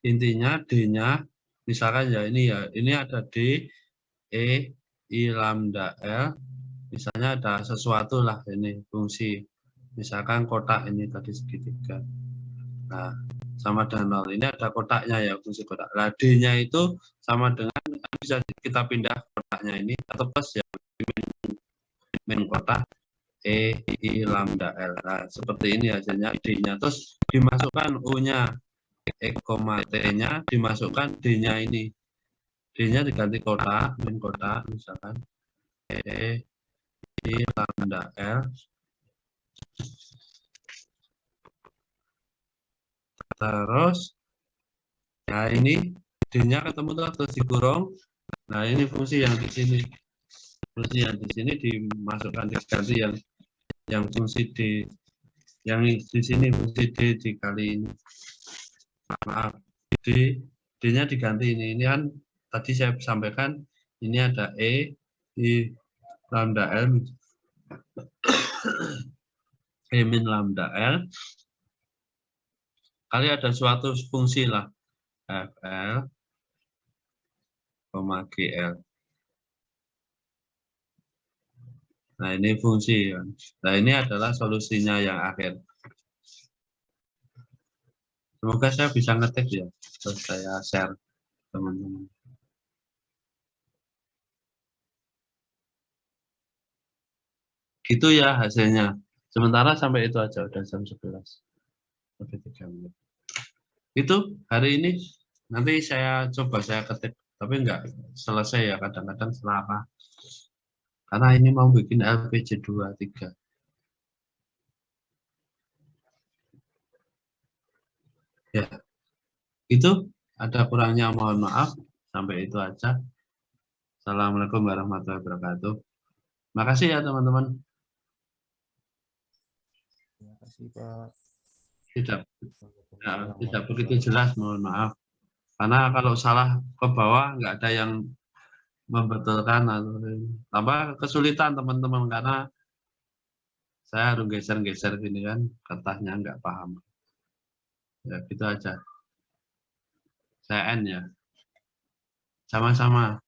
Intinya D-nya, misalkan ya ini ada D, E, I lambda L, misalnya ada sesuatu lah ini fungsi, misalkan kotak ini tadi segitiga. Nah, sama dengan 0. Ini ada kotaknya ya, fungsi kotak. Nah, D-nya itu sama dengan, bisa kita pindah kotaknya ini, atau plus ya, min kotak, E, I lambda L. Nah, seperti ini hasilnya D-nya. Terus dimasukkan U-nya. X, T-nya dimasukkan D-nya ini. D-nya diganti kotak, min kotak, misalkan E, I lambda L. Terus, nah ini D-nya ketemu terus dikurung. Nah ini fungsi yang di sini. Fungsi yang di sini dimasukkan diganti yang fungsi D. Yang di sini fungsi D dikali ini. Maaf, D D-nya diganti ini kan tadi saya sampaikan ini ada E di lambda L E min lambda L kali ada suatu fungsi lah FL, GL. Nah ini fungsi. Nah ini adalah solusinya yang akhir. Semoga saya bisa ngetik ya, terus saya share teman-teman. Gitu ya hasilnya. Sementara sampai itu aja udah jam 11. Lebih 3 menit. Itu hari ini nanti saya coba saya ketik, tapi enggak selesai ya kadang-kadang setelah apa. Karena ini mau bikin LPG 23. Ya, itu ada kurangnya mohon maaf. Sampai itu aja. Assalamualaikum warahmatullahi wabarakatuh. Makasih ya teman-teman. Terima kasih Pak. Tidak begitu jelas, mohon maaf. Karena kalau salah ke bawah nggak ada yang membetulkan atau tambah kesulitan teman-teman karena saya harus geser-geser gini kan kertasnya nggak paham. Ya gitu aja. Saya N ya. Sama-sama.